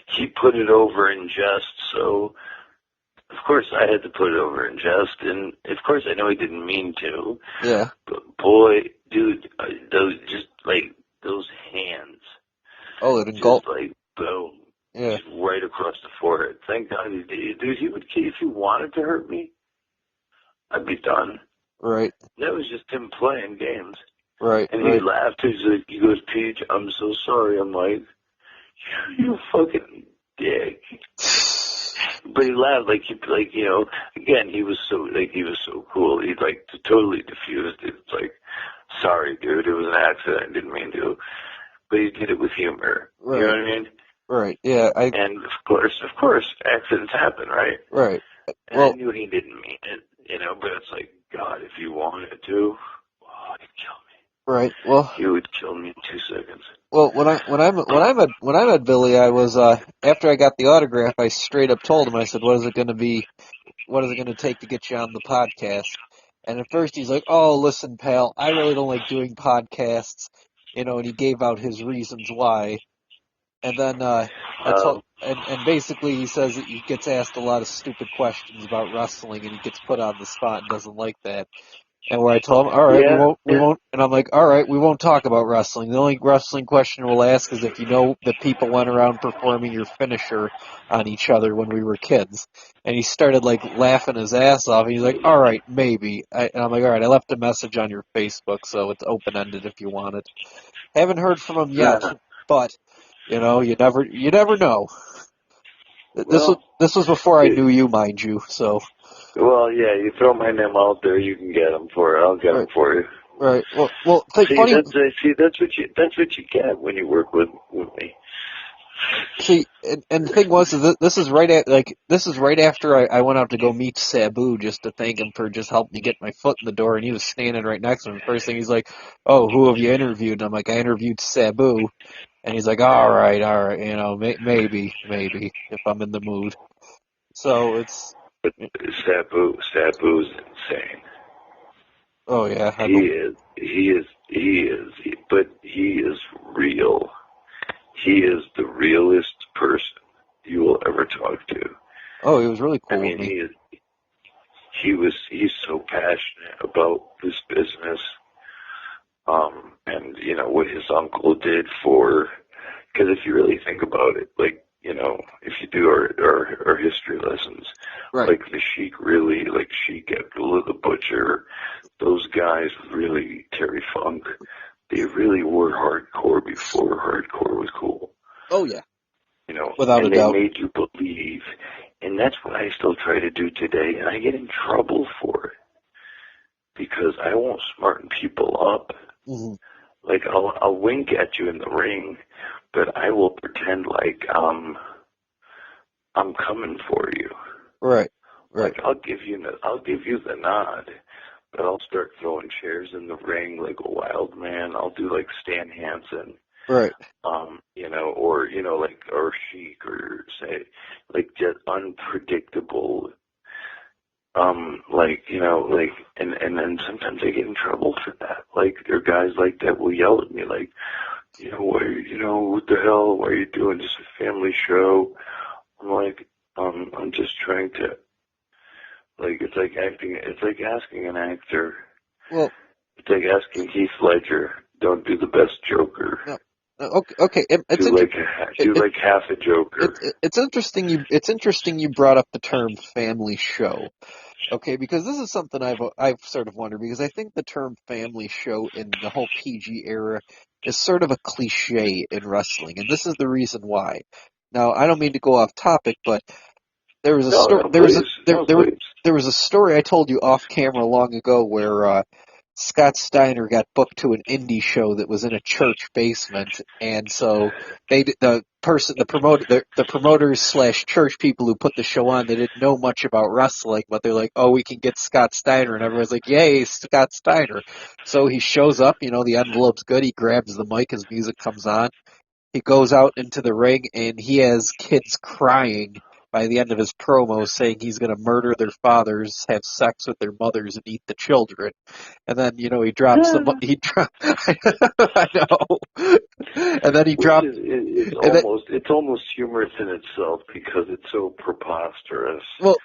he put it over in jest, so, of course I had to put it over in jest, and of course I know he didn't mean to. Yeah. But boy, dude, those hands. Oh, it engulfed. Just like, boom. Yeah. Just right across the forehead. Thank God he did. Dude, if he wanted to hurt me, I'd be done. Right. That was just him playing games. Right. And he laughed. He goes, Peach, I'm so sorry. I'm like, you fucking dick. But he laughed again, he was so cool. He totally diffused it. It's like, sorry, dude, it was an accident. I didn't mean to. But he did it with humor. Right. You know what I mean? Right. Yeah. And of course, accidents happen, right? Right. And I knew he didn't mean it, but it's like, God, if you wanted to, he'd kill me. Right. Well, he would kill me in 2 seconds. Well, when I met Billy, I was after I got the autograph, I straight up told him, I said, "What is it going to be? What is it going to take to get you on the podcast?" And at first he's like, "Oh, listen, pal, I really don't like doing podcasts," and he gave out his reasons why. And then and basically he says that he gets asked a lot of stupid questions about wrestling, and he gets put on the spot and doesn't like that. And where I told him, all right, Yeah. we won't, and I'm like, all right, we won't talk about wrestling. The only wrestling question we'll ask is if you know that people went around performing your finisher on each other when we were kids. And he started like laughing his ass off. And he's like, all right, maybe. And I'm like, all right, I left a message on your Facebook, so it's open ended if you want it. Haven't heard from him yet, but you know, you never know. Well, This was before I knew you, mind you. So. Well, yeah, you throw my name out there, you can get them for it. I'll get them for you. Right. Well. Funny. That's what you get when you work with me. See, and the thing was, this is right after I went out to go meet Sabu just to thank him for just helping me get my foot in the door, and he was standing right next to me. First thing he's like, "Oh, who have you interviewed?" And I'm like, "I interviewed Sabu," and he's like, "All right, you know, maybe if I'm in the mood." So it's. But Sabu's insane. Oh yeah, but he is real. He is the realest person you will ever talk to. Oh, he was really cool. I mean, with me. he's so passionate about this business, and you know what his uncle did for. Because if you really think about it, like you know, if you do our history lessons, right. like the Sheik really, like Sheik Abdullah the Butcher, those guys really, Terry Funk, they really were hardcore before hardcore was cool. Oh yeah. You know, without a doubt. And they made you believe, and that's what I still try to do today, and I get in trouble for it because I won't smarten people up. Mm-hmm. Like I'll wink at you in the ring, but I will pretend like I'm coming for you. Right. Like I'll give you the nod, but I'll start throwing chairs in the ring like a wild man. I'll do like Stan Hansen. Right. You know, or Sheik, or say, like, just unpredictable, like, you know, like, and then sometimes I get in trouble for that. Like, there are guys like that will yell at me, like, you know, what the hell, why are you doing just a family show? I'm like, I'm just trying to, like, it's like asking an actor. Well, it's like asking Heath Ledger, don't do the best Joker. No. Okay. Do like half a Joker. It's interesting you brought up the term family show. Okay, because this is something I've sort of wondered, because I think the term family show in the whole PG era is sort of a cliche in wrestling, and this is the reason why. Now, I don't mean to go off topic, but there was a story. There was a story I told you off camera long ago where Scott Steiner got booked to an indie show that was in a church basement, and so the promoters slash church people who put the show on, they didn't know much about wrestling, but they're like, oh, we can get Scott Steiner, and everyone's like, yay, Scott Steiner. So he shows up, you know, the envelope's good, he grabs the mic, his music comes on, he goes out into the ring, and he has kids crying by the end of his promo saying he's going to murder their fathers, have sex with their mothers, and eat the children. And then, you know, he drops I know. And then he dropped. It's almost humorous in itself because it's so preposterous. Well,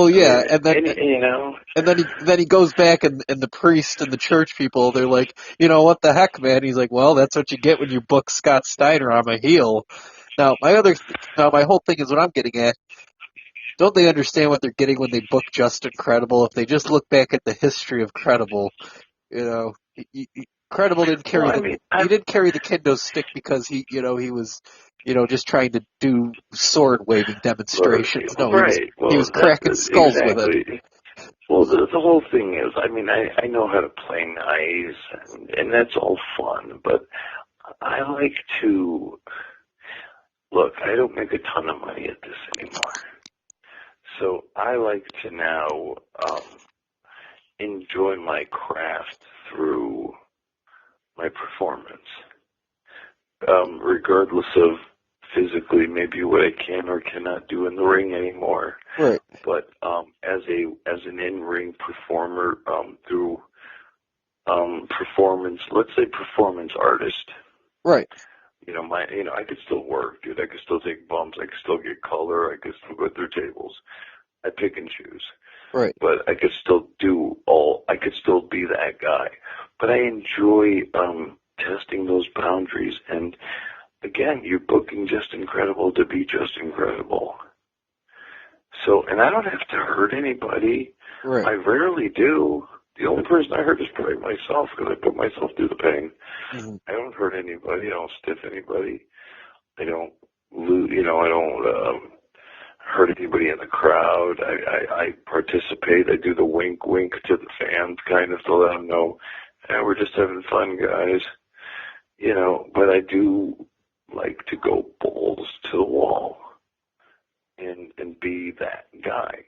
yeah. And then, you know. And then he goes back, and the priest and the church people, they're like, you know, what the heck, man? He's like, well, that's what you get when you book Scott Steiner. I'm a heel. Now, my whole thing is what I'm getting at. Don't they understand what they're getting when they book Justin Credible? If they just look back at the history of Credible, you know, Credible didn't carry he didn't carry the kendo stick because he was, you know, just trying to do sword waving demonstrations. No, he was cracking skulls with it. Well, the whole thing is, I mean, I know how to play nice, and that's all fun, but I like to look. I don't make a ton of money at this anymore. So I like to now enjoy my craft through my performance, regardless of physically maybe what I can or cannot do in the ring anymore. Right. But as an in-ring performer, through performance, let's say performance artist. Right. I could still work, dude. I could still take bumps. I could still get color. I could still go through tables. I pick and choose. Right. But I could still be that guy. But I enjoy testing those boundaries. And again, you're booking Just Incredible to be Just Incredible. So, and I don't have to hurt anybody. Right. I rarely do. The only person I hurt is probably myself because I put myself through the pain. Mm-hmm. I don't hurt anybody. I don't stiff anybody. I don't I don't hurt anybody in the crowd. I participate. I do the wink, wink to the fans kind of to let them know, we're just having fun, guys. But I do like to go balls to the wall and be that guy.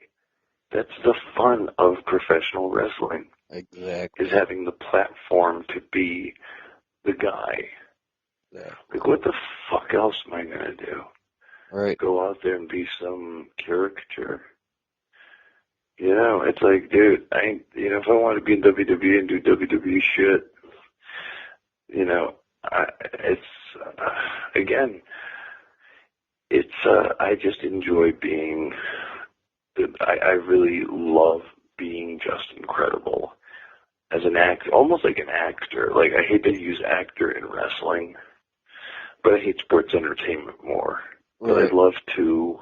That's the fun of professional wrestling. Exactly. Is having the platform to be the guy. Exactly. Like, what the fuck else am I going to do? Right. Go out there and be some caricature. It's like, dude, if I want to be in WWE and do WWE shit, I just enjoy being, I really love being Just Incredible as an actor, almost like an actor. Like, I hate to use actor in wrestling, but I hate sports entertainment more. But Right. I'd love to,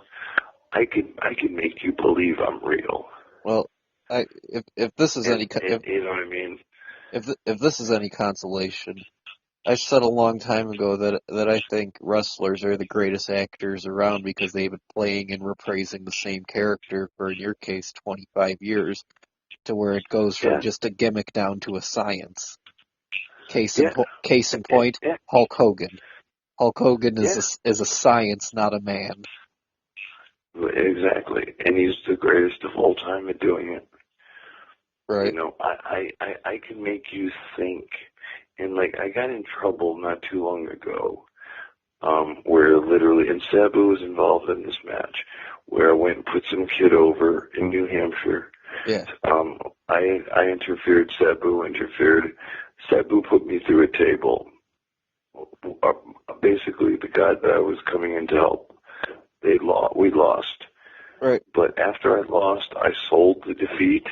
I could make you believe I'm real. Well, if this is any, you know what I mean? If this is any consolation, I said a long time ago that I think wrestlers are the greatest actors around because they've been playing and reprising the same character for, in your case, 25 years, to where it goes from just a gimmick down to a science. Case in point, Hulk Hogan. Hulk Hogan is a science, not a man. Exactly, and he's the greatest of all time at doing it. Right. I can make you think, and like I got in trouble not too long ago, where literally, and Sabu was involved in this match, where I went and put some kid over in New Hampshire. Yeah. I interfered. Sabu interfered. Sabu put me through a table. Basically, the guy that I was coming in to help, we lost. Right. But after I lost, I sold the defeat.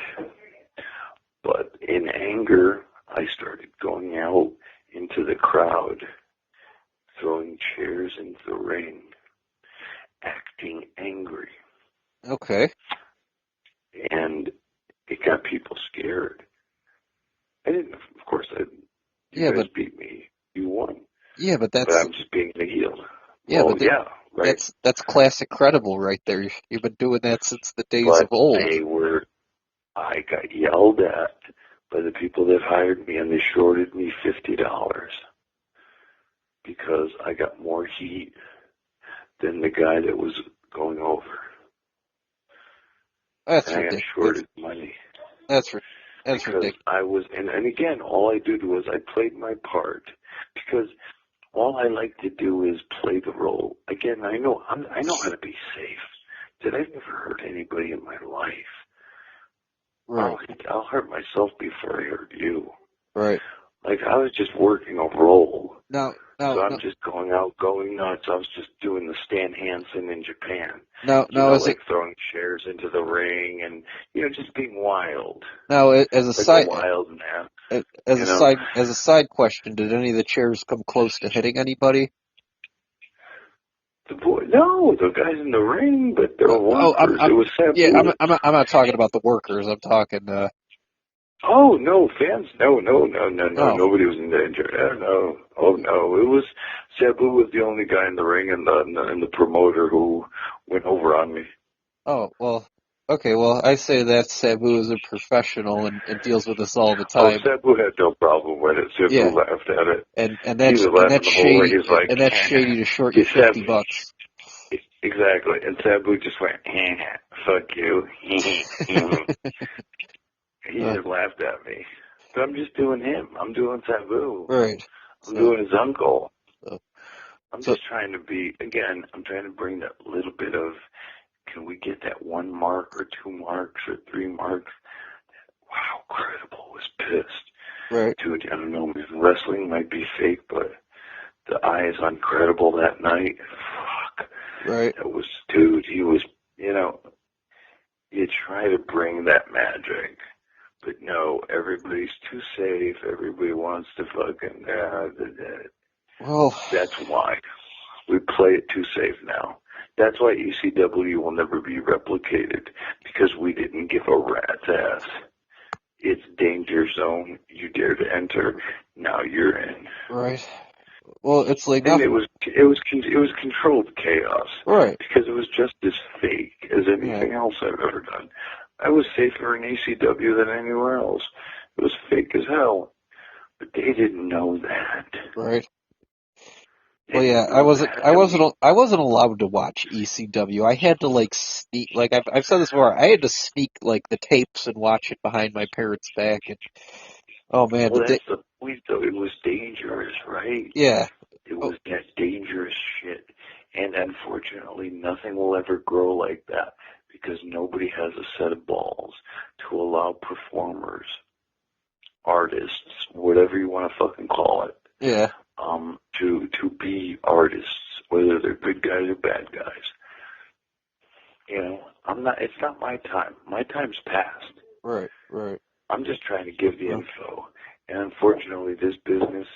But in anger, I started going out into the crowd, throwing chairs into the ring, acting angry. Okay. And it got people scared. I didn't, of course, you guys beat me. You won. Yeah, but I'm just being the heel. Yeah, right. That's classic credible right there. You've been doing that since the days of old. I got yelled at by the people that hired me, and they shorted me $50 because I got more heat than the guy that was going over. That's and ridiculous. I got shorted money. That's ridiculous. I was, and again, all I did was I played my part because all I like to do is play the role. Again, I know how to be safe. I've never hurt anybody in my life. Right. I'll hurt myself before I hurt you. Like I was just working a role. So I'm just going out, going nuts. I was just doing the Stan Hansen in Japan. Throwing chairs into the ring and just being wild. Now, as a wild man. As a side question, did any of the chairs come close to hitting anybody? No, the guys in the ring, but there were workers. It was Sabu. Yeah, I'm not talking about the workers. I'm talking. Oh no, fans! No. Nobody was in danger. No. Oh no, it was Sabu was the only guy in the ring, and the promoter who went over on me. Oh well, okay. Well, I say that Sabu is a professional and deals with this all the time. Oh, Sabu had no problem with it. Sabu laughed at it. And that's shady to short you $50. Exactly, and Sabu just went, "Fuck you." He just laughed at me. But I'm just doing him. I'm doing Sabu. Right. I'm doing his uncle. I'm just trying to I'm trying to bring that little bit of, can we get that 1 mark or 2 marks or 3 marks? Wow, Credible was pissed. Right. Dude, I don't know, man. Wrestling might be fake, but the eyes on Credible that night, fuck. Right. That was, dude, he was, you try to bring that magic. But no, everybody's too safe. Everybody wants to fucking... Well... That's why. We play it too safe now. That's why ECW will never be replicated, because we didn't give a rat's ass. It's danger zone. You dare to enter, now you're in. Right. Well, it's like... And it was controlled chaos. Right. Because it was just as fake as anything else I've ever done. I was safer in ECW than anywhere else. It was fake as hell. But they didn't know that. Right. Well, yeah, I wasn't allowed to watch ECW. I had to sneak. I've said this before. I had to sneak the tapes and watch it behind my parents' back. And oh man, well, that's the point, though. It was dangerous, right? Yeah. It was that dangerous shit, and unfortunately, nothing will ever grow like that because nobody has a set of balls to allow performers, artists, whatever you want to fucking call it. Yeah. To be artists, whether they're good guys or bad guys. You know, it's not my time. My time's past. Right, right. I'm just trying to give the info. And unfortunately, this business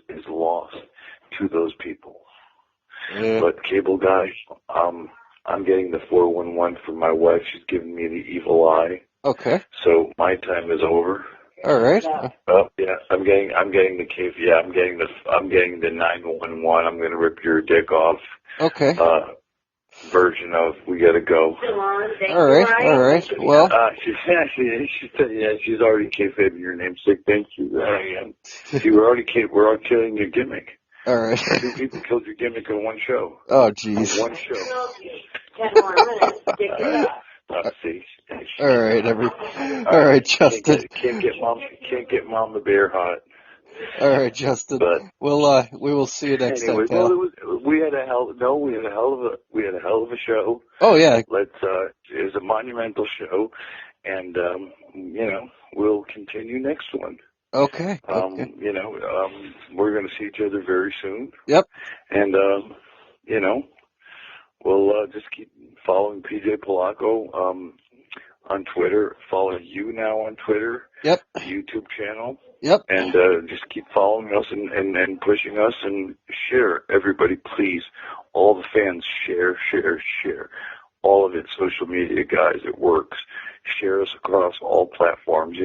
is lost to those people. Yeah. But cable guy, I'm getting the 411 from my wife. She's giving me the evil eye. Okay. So my time is over. All right. Oh yeah, I'm getting the cave. Yeah, I'm getting the 911. I'm gonna rip your dick off. Okay. Version of we gotta go. All right. Well. She said she's already kayfabing your namesake. Thank you. See, we're already killing your gimmick. All right. 2 people killed your gimmick in one show. Oh jeez. One show. 10 more minutes. See. All right, Justin. Can't get Mama Bear hot. All right, Justin. But we will see you next anyway, time, pal. we had a hell of a show. Oh yeah. It was a monumental show, and we'll continue next one. Okay. We're going to see each other very soon. Yep. And we'll just keep following PJ Polacco on Twitter. Follow you now on Twitter. Yep. The YouTube channel. Yep. And just keep following us and pushing us and share. Everybody, please. All the fans, share. All of it, social media, guys, it works. Share us across all platforms.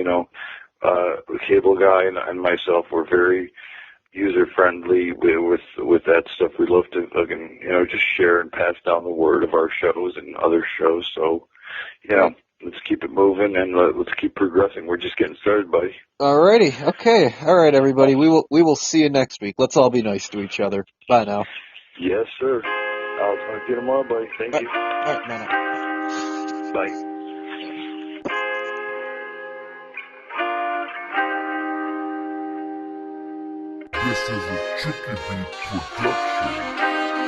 The Cable Guy and myself, we're very user-friendly with that stuff. We love to fucking, just share and pass down the word of our shows and other shows. So, let's keep it moving and let's keep progressing. We're just getting started, buddy. Alrighty. Okay. All right, everybody. We will see you next week. Let's all be nice to each other. Bye now. Yes, sir. I'll talk to you tomorrow, buddy. Thank you. All right, man. Bye. This is a Chicky Beat production.